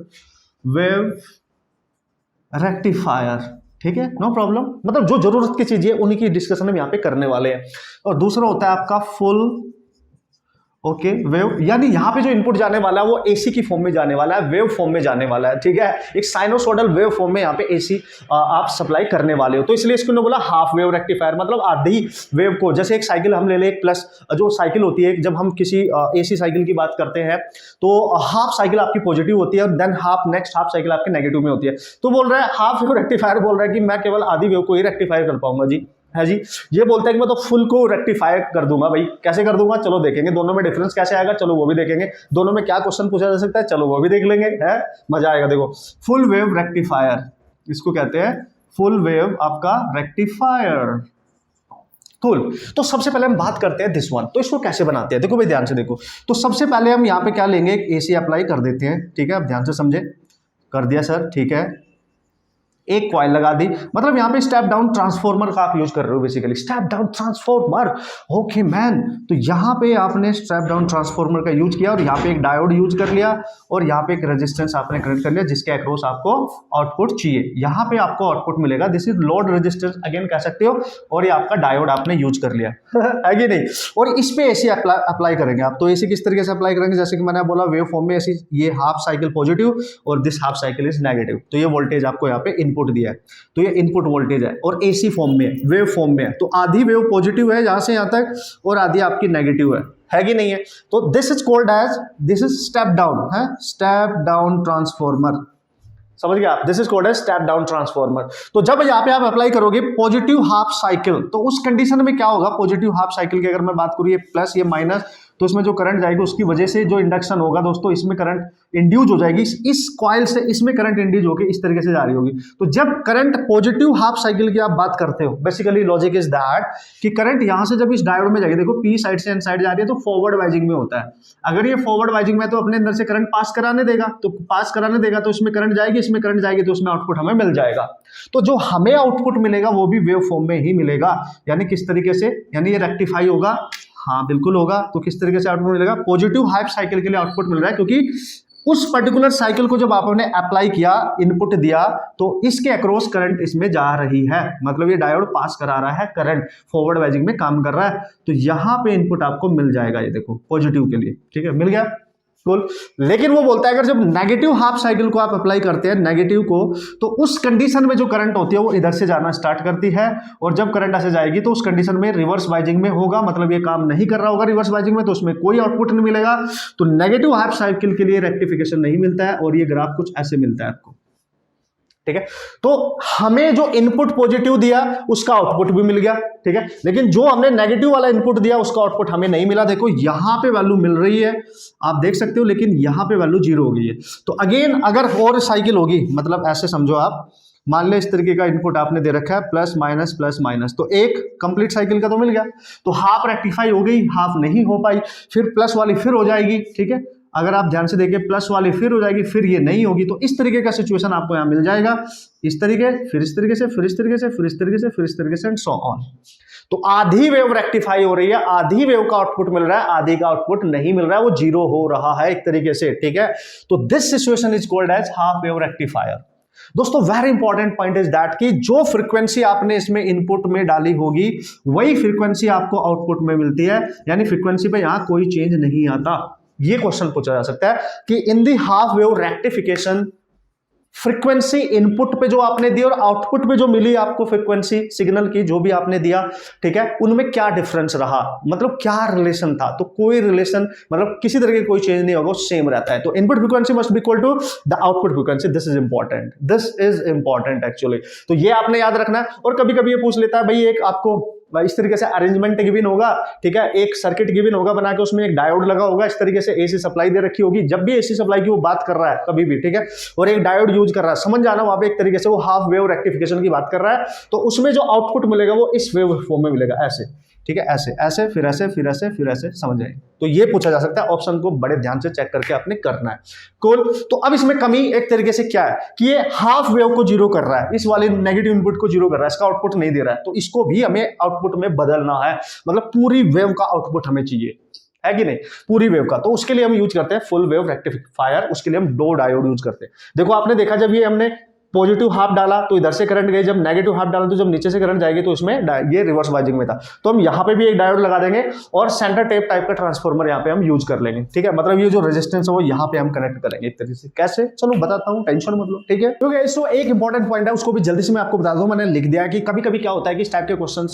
wave rectifier, ठीक है, नो प्रॉब्लम। मतलब जो जरूरत की चीज है उन्हीं की डिस्कशन हम यहाँ पे करने वाले हैं। और दूसरा होता है आपका फुल, ओके, वेव, यानी यहाँ पे जो इनपुट जाने वाला है वो एसी की फॉर्म में जाने वाला है, वेव फॉर्म में जाने वाला है, ठीक है। एक साइनोसॉइडल वेव फॉर्म में यहाँ पे एसी आप सप्लाई करने वाले हो, तो इसलिए इसको बोला हाफ वेव रेक्टिफायर। मतलब आधी वेव को, जैसे एक साइकिल हम ले ले, एक प्लस जो साइकिल होती है, जब हम किसी एसी साइकिल की बात करते हैं तो हाफ साइकिल आपकी पॉजिटिव होती है और देन नेक्स्ट हाफ साइकिल आपकी नेगेटिव में होती है। तो बोल रहा है हाफ वेव रेक्टिफायर, बोल रहा है कि मैं केवल आधी वेव को ही रेक्टिफाई कर पाऊंगा जी, है जी। ये बोलता है कि मैं तो फुल को रेक्टिफाई कर दूंगा। भाई कैसे कर दूंगा, चलो देखेंगे। दोनों में डिफरेंस कैसे आएगा, चलो वो भी देखेंगे। दोनों में क्या क्वेश्चन पूछा जा सकता है, चलो वो भी देख लेंगे, है मजा आएगा। देखो फुल वेव रेक्टिफायर, इसको कहते हैं फुल वेव आपका रेक्टिफायर, कूल। तो सबसे पहले हम बात करते हैं दिस वन। तो इसको कैसे बनाते हैं, देखो भाई ध्यान से देखो। तो सबसे पहले हम यहाँ पे क्या लेंगे, एक एसी अप्लाई कर देते हैं, ठीक है। अब ध्यान से समझे, कर दिया सर, ठीक है। एक कॉइल लगा दी, मतलब यहाँ पे स्टेप डाउन ट्रांसफॉर्मर का आप यूज कर रहे हो, basically step down transformer, okay man. तो यहाँ पे आपने स्टेप डाउन ट्रांसफॉर्मर का यूज किया और यहाँ पे एक डायोड यूज कर लिया और यहाँ पे एक रेजिस्टेंस आपने कनेक्ट कर लिया जिसके अक्रॉस आपको आउटपुट चाहिए। यहाँ पे आपको आउटपुट मिलेगा, this is load resistance again कह सकते हो, और ये आपका डायोड आपने यूज कर लिया है कि नहीं। और इस पे एसी अप्लाई करेंगे आप। तो एसी किस तरीके से अप्लाई करेंगे, जैसे कि मैंने बोला वेव फॉर्म में एसी, ये हाफ साइकिल पॉजिटिव और this half cycle is negative. तो ये वोल्टेज आपको यहाँ पे इनपुट दिया है, तो ये इनपुट वोल्टेज है और एसी फॉर्म में, वेव फॉर्म में है। तो आधी वेव पॉजिटिव है यहां से यहां तक और आधी आपकी नेगेटिव है कि नहीं है। तो this is called as, this is step down, है स्टेप डाउन ट्रांसफॉर्मर, समझ गए आप, this is called as step down transformer. तो जब यहाँ पे आप अप्लाई करोगे पॉजिटिव हाफ साइकिल, तो उस कंडीशन में क्या होगा, पॉजिटिव हाफ साइकिल की अगर मैं बात करूँ, ये प्लस ये माइनस, तो इसमें जो करंट जाएगी उसकी वजह से जो इंडक्शन होगा दोस्तों, इसमें करंट इंड्यूज हो जाएगी, इस कॉइल से इसमें करंट इंड्यूज होगी, इस तरीके से जा रही होगी। तो जब करंट पॉजिटिव हाफ साइकिल की आप बात करते हो, बेसिकली लॉजिक इज दैट कि करंट यहां से जब इस डायोड में जाएगी, देखो पी साइड से एन साइड जा रही है तो फॉरवर्ड वाइजिंग में होता है। अगर ये फॉरवर्ड वाइजिंग में तो अपने अंदर से करंट पास कराने देगा, तो पास कराने देगा तो इसमें करंट जाएगी, इसमें करंट जाएगी, तो उसमें आउटपुट हमें मिल जाएगा। तो जो हमें आउटपुट मिलेगा वो भी वेव फॉर्म में ही मिलेगा, यानी किस तरीके से, यानी ये रेक्टिफाई होगा, हाँ बिल्कुल होगा। तो किस तरीके से आउटपुट मिलेगा, पॉजिटिव हाफ साइकिल के लिए आउटपुट मिल रहा है, क्योंकि उस पर्टिकुलर साइकिल को जब आपने अप्लाई किया, इनपुट दिया, तो इसके अक्रॉस करंट इसमें जा रही है, मतलब ये डायोड पास करा रहा है करंट, फॉरवर्ड वाइजिंग में काम कर रहा है। तो यहां पे इनपुट आपको मिल जाएगा, ये देखो पॉजिटिव के लिए, ठीक है, मिल गया कुल। लेकिन वो बोलता है अगर जब नेगेटिव हाफ साइकिल को आप अप्लाई करते हैं, नेगेटिव को, तो उस कंडीशन में जो करंट होती है वो इधर से जाना स्टार्ट करती है, और जब करंट ऐसे जाएगी तो उस कंडीशन में रिवर्स वाइजिंग में होगा, मतलब ये काम नहीं कर रहा होगा रिवर्स वाइजिंग में, तो उसमें कोई आउटपुट नहीं मिलेगा। तो नेगेटिव हाफ साइकिल के लिए रेक्टिफिकेशन नहीं मिलता है, और ये ग्राफ कुछ ऐसे मिलता है आपको, ठीक है। तो हमें जो इनपुट पॉजिटिव दिया उसका आउटपुट भी मिल गया, ठीक है, लेकिन जो हमने नेगेटिव वाला इनपुट दिया उसका आउटपुट हमें नहीं मिला। देखो यहां पे वैल्यू मिल रही है, आप देख सकते हो, लेकिन यहां पे वैल्यू 0 हो गई है। तो अगेन अगर और साइकिल होगी, मतलब ऐसे समझो आप, मान ले इस तरीके का इनपुट आपने दे रखा है, प्लस माइनस, तो एक कंप्लीट साइकिल का तो मिल गया। तो हाफ रेक्टिफाई हो गई, हाफ नहीं हो पाई, फिर प्लस वाली फिर हो जाएगी, ठीक है। अगर आप ध्यान से देखिए, प्लस वाली फिर हो जाएगी, फिर ये नहीं होगी। तो इस तरीके का सिचुएशन आपको यहां मिल जाएगा, इस तरीके, फिर इस तरीके से, फिर इस तरीके से, फिर इस तरीके से, फिर इस तरीके से, एंड सो ऑन। तो आधी वेव रेक्टिफाई हो रही है, आधी वेव का आउटपुट मिल रहा है, आधी का आउटपुट नहीं मिल रहा है, वो 0 हो रहा है एक तरीके से, ठीक है। तो this situation is called as half wave rectifier. दोस्तों very important point is that कि जो फ्रीक्वेंसी आपने इसमें इनपुट में डाली होगी वही फ्रीक्वेंसी आपको आउटपुट में मिलती है, यानी फ्रीक्वेंसी पे यहां कोई चेंज नहीं आता। ये क्वेश्चन पूछा जा सकता है कि in the half wave rectification frequency input पे जो आपने दी और आउटपुट पे जो मिली आपको फ्रीक्वेंसी सिग्नल की जो भी आपने दिया, ठीक है, उनमें क्या डिफरेंस रहा, मतलब क्या रिलेशन था। तो कोई रिलेशन, मतलब किसी तरह की कोई चेंज नहीं होगा, सेम रहता है। तो input frequency must be equal to the output frequency. This is important, this is important actually. तो ये आपने याद रखना है। और कभी कभी ये पूछ लेता है भाई, एक आपको इस तरीके से अरेंजमेंट गिवन होगा, ठीक है, एक सर्किट गिवन होगा बना के, उसमें एक डायोड लगा होगा, इस तरीके से एसी सप्लाई दे रखी होगी। जब भी एसी सप्लाई की वो बात कर रहा है कभी भी, ठीक है, और एक डायोड यूज कर रहा है, समझ जाना वहां पे एक तरीके से वो हाफ वेव रेक्टिफिकेशन की बात कर रहा है। तो उसमें जो आउटपुट मिलेगा वो इस वेव फॉर्म में मिलेगा, ऐसे, ठीक है, ऐसे ऐसे, फिर ऐसे, फिर ऐसे, फिर ऐसे, समझ आए। तो ये पूछा जा सकता है, ऑप्शन को बड़े ध्यान से चेक करके आपने करना है। कोल। तो अब इसमें कमी एक तरीके से क्या है कि ये हाफ वेव को 0 कर रहा है, इस वाले नेगेटिव इनपुट को 0 कर रहा है, इसका आउटपुट नहीं दे रहा है। तो इसको भी हमें आउटपुट में बदलना है, मतलब पूरी वेव का आउटपुट हमें चाहिए, है कि नहीं, पूरी वेव का। तो उसके लिए हम यूज करते हैं फुल वेव रेक्टिफायर, उसके लिए हम 2 डायोड यूज करते हैं। देखो आपने देखा, जब ये हमने पॉजिटिव हाफ डाला तो इधर से करंट गई, जब नेगेटिव हाफ डाला तो जब नीचे से करंट जाएगी तो इसमें ये रिवर्स वाइजिंग में था। तो हम यहाँ पे भी एक डायोड लगा देंगे और सेंटर टेप टाइप का ट्रांसफार्मर यहाँ पे हम यूज कर लेंगे, ठीक है। मतलब ये जो रेजिस्टेंस है वो यहाँ पे हम कनेक्ट करेंगे एक तरीके से। कैसे, चलो बताता हूँ, टेंशन मत लो, ठीक है। क्योंकि इसको एक इंपॉर्टेंट पॉइंट है, उसको भी जल्दी से मैं आपको बता दूं। मैंने लिख दिया कि कभी कभी क्या होता है कि इस टाइप के क्वेश्चन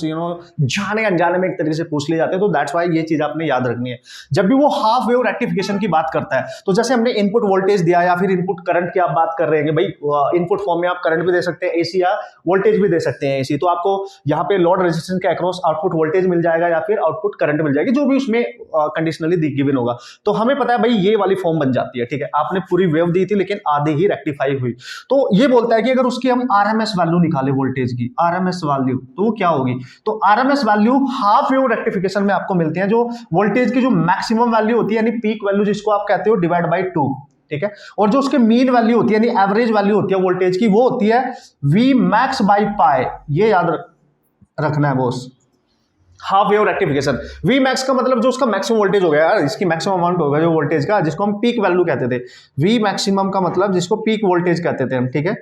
जाने अनजाने में एक तरीके से पूछ लिए जाते हैं। तो दैट्स वाई ये चीज आपने याद रखनी है। जब भी वो हाफ वेव रेक्टिफिकेशन की बात करता है, तो जैसे हमने इनपुट वोल्टेज दिया या फिर इनपुट करंट की आप बात कर रहे हैं, भाई इनपुट फॉर्म में आप करंट भी दे सकते हैं एसी, या वोल्टेज भी दे सकते हैं एसी। तो आपको यहाँ पे लोड रेजिस्टेंस के अक्रॉस आउटपुट वोल्टेज मिल जाएगा या फिर आउटपुट करंट मिल जाएगी, जो भी उसमें कंडीशनली गिवन होगा। तो हमें पता है भाई ये वाली फॉर्म बन जाती है, ठीक है। आपने पूरी वेव दी थी लेकिन आधी ही रेक्टिफाई हुई। तो ये बोलता है कि अगर उसकी हम आरएमएस वैल्यू निकाले, वोल्टेज की आरएमएस वैल्यू, तो वो क्या होगी। तो RMS value half wave rectification में आपको मिलती है, जो वोल्टेज की जो मैक्सिमम वैल्यू होती है, यानी पीक वैल्यू जिसको आप कहते हो, डिवाइड बाई 2, ठीक है। और जो उसके मीन वैल्यू होती है, यानी एवरेज वैल्यू होती है वोल्टेज की, वो होती है V max by pi। ये याद रखना है boss, half wave rectification. V max का मतलब जो उसका मैक्सिमम वोल्टेज हो गया, इसकी मैक्सिमम अमाउंट होगा जो वोल्टेज का, जिसको हम पीक वैल्यू कहते थे। V maximum का मतलब जिसको पीक वोल्टेज कहते थे हम, ठीक है।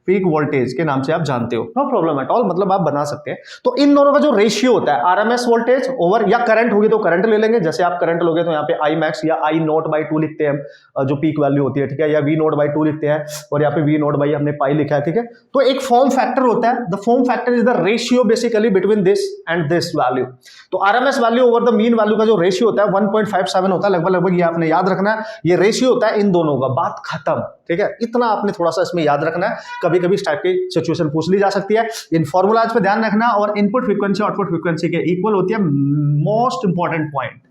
पीक वोल्टेज के नाम से आप जानते हो, नो प्रॉब्लम एट ऑल, मतलब आप बना सकते हैं। तो इन दोनों का जो रेशियो होता है आरएमएस वोल्टेज ओवर, या करंट होगी तो करंट ले लेंगे, जैसे आप करंट लोगे तो यहाँ पे आई मैक्स या आई नोट बाई 2 लिखते हैं जो पीक वैल्यू होती है, ठीक है, या वी नोट बाई 2 लिखते हैं, और यहाँ पे वी नोट बाई हमने पाई लिखा है, ठीक है। तो एक फॉर्म फैक्टर होता है, the form factor is the ratio basically between this and this value. तो RMS value over the mean value का जो रेशियो होता है 1.57 होता है लगभग, ये आपने याद रखना है, ये रेशियो होता है इन दोनों का, बात खत्म, ठीक है। इतना आपने थोड़ा सा इसमें याद रखना है, कभी कभी इस टाइप की सिचुएशन पूछ ली जा सकती है। इन फॉर्मूलाज पे ध्यान रखना, और इनपुट फ्रीक्वेंसी आउटपुट फ्रीक्वेंसी के इक्वल होती है, मोस्ट इंपॉर्टेंट पॉइंट,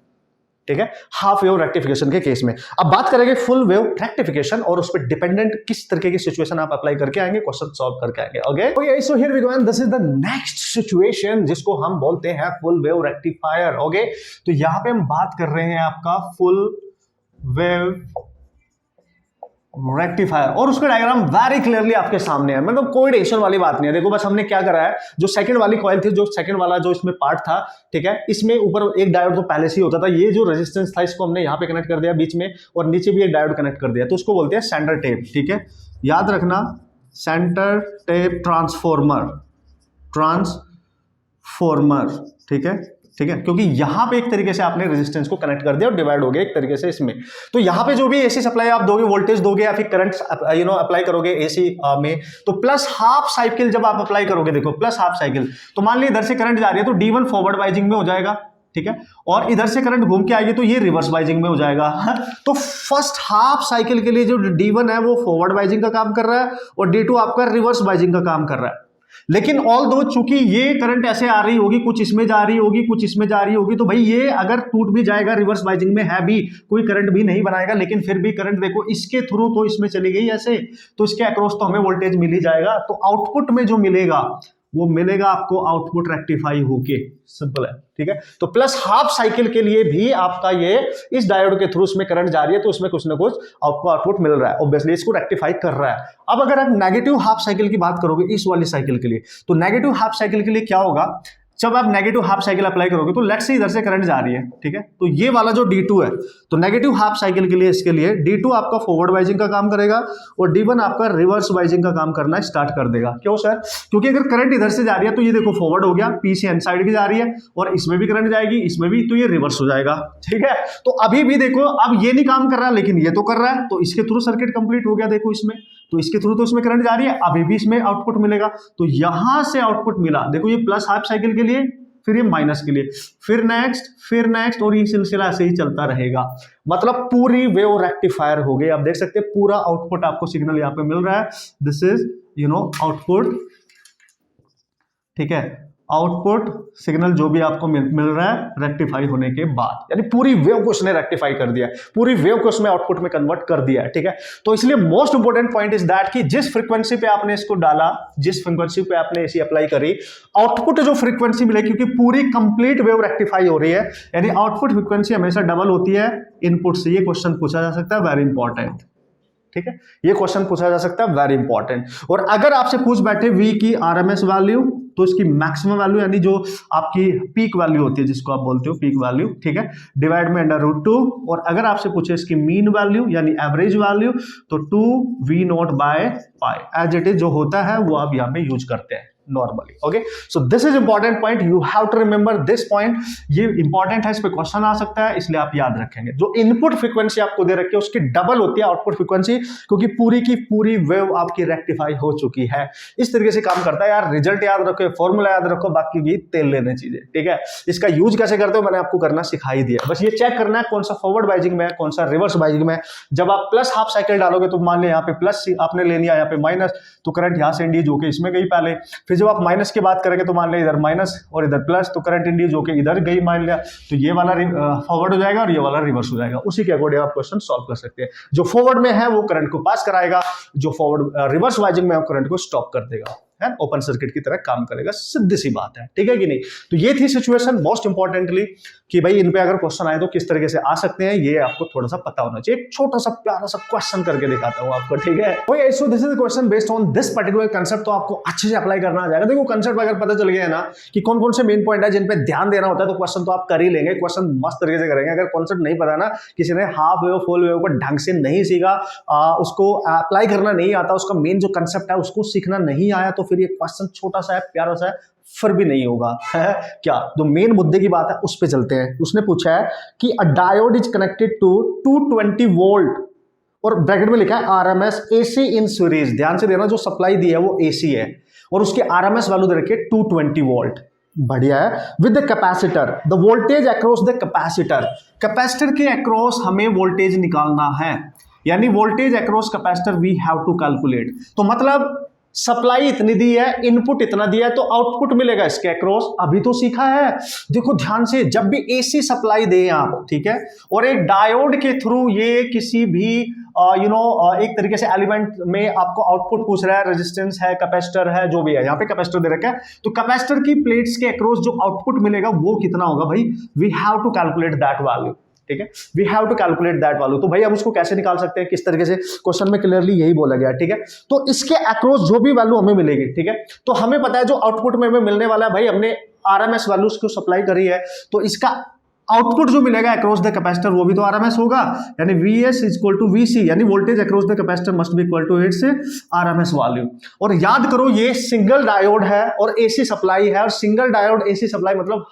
ठीक है, हाफ वेव रेक्टिफिकेशन के केस में। अब बात करेंगे फुल वेव रेक्टिफिकेशन, और उस पर डिपेंडेंट किस तरीके की सिचुएशन आप अप्लाई करके आएंगे, क्वेश्चन सॉल्व करके आएंगे। Okay, so here we go, and this is the next situation जिसको हम बोलते हैं फुल वेव रेक्टिफायर। ओके, तो यहां पे हम बात कर रहे हैं आपका फुल वेव रेक्टिफायर, और उसका डायग्राम वेरी क्लियरली आपके सामने है, मतलब कोई टेंशन वाली बात नहीं है। देखो बस हमने क्या करा है, जो सेकंड वाली कॉइल थी, जो सेकंड वाला जो इसमें पार्ट था, ठीक है, इसमें ऊपर एक डायोड तो पहले से ही होता था, ये जो रेजिस्टेंस था इसको हमने यहाँ पे कनेक्ट कर दिया बीच में, और नीचे भी एक डायोड कनेक्ट कर दिया, तो उसको बोलते हैं सेंटर टेप, ठीक है, याद रखना, सेंटर टेप ट्रांसफॉर्मर, ठीक है, ठीक है, क्योंकि यहां पे एक तरीके से आपने रेजिस्टेंस को कनेक्ट कर दिया और डिवाइड हो गया एक तरीके से इसमें। तो यहां पे जो भी एसी सप्लाई आप दोगे, वोल्टेज दोगे या फिर करंट अप्लाई करोगे एसी में, तो प्लस हाफ साइकिल जब आप अप्लाई करोगे, देखो प्लस हाफ साइकिल, तो मान ली इधर से करंट जा रही है तो D1 फॉरवर्ड बाइजिंग में हो जाएगा, ठीक है, और इधर से करंट घूम के आएगी तो ये रिवर्स बाइजिंग में हो जाएगा। तो फर्स्ट हाफ साइकिल के लिए जो D1 है वो फॉरवर्ड बाइजिंग का काम कर रहा है, और D2 आपका रिवर्स बाइजिंग का काम कर रहा है। लेकिन ऑल दो चूंकि ये करंट ऐसे आ रही होगी, कुछ इसमें जा रही होगी, कुछ इसमें जा रही होगी, तो भाई ये अगर टूट भी जाएगा, रिवर्स बाइजिंग में है भी, कोई करंट भी नहीं बनाएगा, लेकिन फिर भी करंट देखो इसके थ्रू तो इसमें चली गई ऐसे, तो इसके अक्रॉस तो हमें वोल्टेज मिल ही जाएगा। तो आउटपुट में जो मिलेगा वो मिलेगा आपको आउटपुट रेक्टिफाई होके, सिंपल है, ठीक है। तो प्लस हाफ साइकिल के लिए भी आपका ये इस डायोड के थ्रू उसमें करंट जा रही है, तो उसमें कुछ ना कुछ आपको आउटपुट मिल रहा है, ऑब्वियसली इसको रेक्टिफाई कर रहा है। अब अगर आप नेगेटिव हाफ साइकिल की बात करोगे इस वाली साइकिल के लिए, तो नेगेटिव हाफ साइकिल के लिए क्या होगा, जब आप नेगेटिव हाफ साइकिल अप्लाई करोगे तो लेट्स से इधर से करंट जा रही है, ठीक है, तो ये वाला जो D2 है, तो नेगेटिव हाफ साइकिल के लिए इसके लिए D2 आपका फॉरवर्ड बाइजिंग का काम करेगा, और D1 आपका रिवर्स बाइजिंग का काम करना स्टार्ट कर देगा। क्यों सर? क्योंकि अगर करंट इधर से जा रही है तो ये देखो फॉरवर्ड हो गया, P से N साइड भी जा रही है, और इसमें भी करंट जाएगी, इसमें भी, तो ये रिवर्स हो जाएगा, ठीक है। तो अभी भी देखो अब ये नहीं काम कर रहा लेकिन ये तो कर रहा है, तो इसके थ्रू सर्किट कंप्लीट हो गया, देखो इसमें, तो इसके थ्रू तो इसमें करंट जा रही है, अभी भी इसमें आउटपुट मिलेगा, तो यहां से आउटपुट मिला, देखो ये प्लस हाफ साइकिल के लिए, फिर ये माइनस के लिए, फिर नेक्स्ट, और ये सिलसिला ऐसे ही चलता रहेगा। मतलब पूरी वेव रेक्टिफायर हो गई। आप देख सकते हैं पूरा आउटपुट आपको सिग्नल यहाँ पे मिल रहा है, दिस इज आउटपुट, ठीक है, आउटपुट सिग्नल जो भी आपको मिल रहा है रेक्टिफाई होने के बाद, यानी पूरी वेव को उसने रेक्टिफाई कर दिया, पूरी वेव को उसने आउटपुट में कन्वर्ट कर दिया है, ठीक है। तो इसलिए most important point is that कि जिस फ्रीक्वेंसी पे आपने इसको डाला, जिस फ्रीक्वेंसी पे आपने इसे अप्लाई करी, आउटपुट जो फ्रीक्वेंसी मिले, क्योंकि पूरी कंप्लीट वेव रेक्टिफाई हो रही है, यानी आउटपुट फ्रीक्वेंसी हमेशा डबल होती है इनपुट से। ये क्वेश्चन पूछा जा सकता है, वेरी इंपॉर्टेंट, ठीक है, ये क्वेश्चन पूछा जा सकता है, वेरी इंपॉर्टेंट। और अगर आपसे पूछ बैठे V की RMS वैल्यू, तो इसकी मैक्सिमम वैल्यू यानी जो आपकी पीक वैल्यू होती है, जिसको आप बोलते हो पीक वैल्यू, ठीक है, डिवाइड में √2, और अगर आपसे पूछे इसकी मीन वैल्यू यानी एवरेज वैल्यू, तो 2V0/π एज इट इज जो होता है वो आप यहाँ पे यूज करते हैं normally. Okay, so this is important point, you have to remember this point, ये इंपॉर्टेंट है, इस पे क्वेश्चन आ सकता है, इसलिए आप याद रखेंगे। जो इनपुट फ्रीक्वेंसी आपको दे रखी है उसकी डबल होती है आउटपुट फ्रीक्वेंसी, क्योंकि पूरी की पूरी वेव आपकी रेक्टिफाई हो चुकी है। इस तरीके से काम करता है यार, रिजल्ट याद रखो, फॉर्मूला याद रखो, बाकी की तेल लेने चीजें, ठीक है। इसका यूज कैसे करते हो मैंने आपको करना सिखाई दिया, बस ये चेक करना है कौन सा फॉरवर्ड बाइजिंग में है, कौन सा रिवर्स बाइजिंग में है। जब आप प्लस हाफ साइकिल डालोगे तो मान लिया यहाँ पे प्लस आपने ले लिया, यहाँ पे माइनस, तो करंट यहाँ से इंड्यूस होकर इसमें गई पहले, फिर जब आप माइनस के करेंगे तो मान लिया इधर माइनस और इधर प्लस, तो करंट इंड्यूस होकर इधर गई, मान लिया, तो ये वाला फॉरवर्ड हो जाएगा और ये वाला रिवर्स हो जाएगा। उसी के अकॉर्डिंग आप क्वेश्चन सॉल्व कर सकते हैं। जो फॉरवर्ड में है वो करंट को पास कराएगा, जो फॉरवर्ड रिवर्स बाइजिंग में करंट को स्टॉप कर देगा। है, ओपन सर्किट की तरह काम करेगा, सीधी सी बात है, ठीक है कि नहीं। तो ये थी सिचुएशन मोस्ट इंपॉर्टेंटली कि भाई इन पे अगर क्वेश्चन आए तो किस तरीके से आ सकते हैं, ये आपको थोड़ा सा पता होना चाहिए। एक छोटा सा प्यारा सा क्वेश्चन करके दिखाता हूं आपको, ठीक है। So this is the question based on this particular concept, तो आपको अच्छे से अप्लाई करना आ जाएगा। देखो कंसेप्ट अगर पता चल गया है ना कि कौन कौन से मेन पॉइंट है जिन पे ध्यान देना होता है, तो क्वेश्चन तो आप कर ही लेंगे, क्वेश्चन मस्त तरीके से करेंगे। अगर कॉन्सेप्ट नहीं पता ना, किसी ने हाफ वेव फुल वेव को ढंग से नहीं सीखा, उसको अप्लाई करना नहीं आता, उसका मेन जो कंसेप्ट है उसको सीखना नहीं आया, तो फिर ये क्वेश्चन छोटा सा है, प्यारा सा है, फिर भी नहीं होगा है क्या। तो मेन मुद्दे की बात है, उस पे चलते हैं। उसने पूछा है कि a diode is connected to 220 volt और ब्रैकेट में लिखा है आरएमएस एसी इन सीरीज। ध्यान से देना, जो सप्लाई दी है वो एसी है और उसकी आरएमएस वैल्यू दे रखी है 220 वोल्ट। बढ़िया है। With the capacitor the voltage across the capacitor, capacitor के अक्रॉस हमें वोल्टेज निकालना है, यानी voltage across capacitor we have to calculate. तो मतलब सप्लाई इतनी दी है, इनपुट इतना दिया है, तो आउटपुट मिलेगा इसके अक्रॉस। अभी तो सीखा है, देखो ध्यान से, जब भी एसी सप्लाई दें आप, ठीक है, और एक डायोड के थ्रू ये किसी भी एक तरीके से एलिमेंट में आपको आउटपुट पूछ रहा है, रेजिस्टेंस है, कैपेसिटर है, जो भी है, यहाँ पे कैपेसिटर दे रखा है, तो कैपेसिटर की प्लेट्स के अक्रॉस जो आउटपुट मिलेगा वो कितना होगा भाई, we have to calculate that value, ठीक है, we have to calculate that value. तो भाई हम उसको कैसे निकाल सकते हैं, किस तरीके से, क्वेश्चन में क्लियरली यही बोला गया, ठीक है। तो इसके अक्रॉस जो भी वैल्यू हमें मिलेगी, ठीक है, तो हमें पता है जो आउटपुट में हमें मिलने वाला है, भाई हमने आरएमएस वैल्यूज को सप्लाई करी है, तो इसका आउटपुट जो मिलेगा अक्रॉस द कैपेसिटर वो भी तो आरएमएस होगा, यानी Vs is equal to Vc, यानी voltage across the capacitor must be equal to its RMS value. और याद करो ये सिंगल डायोड है और एसी सप्लाई है, और सिंगल डायोड एसी सप्लाई मतलब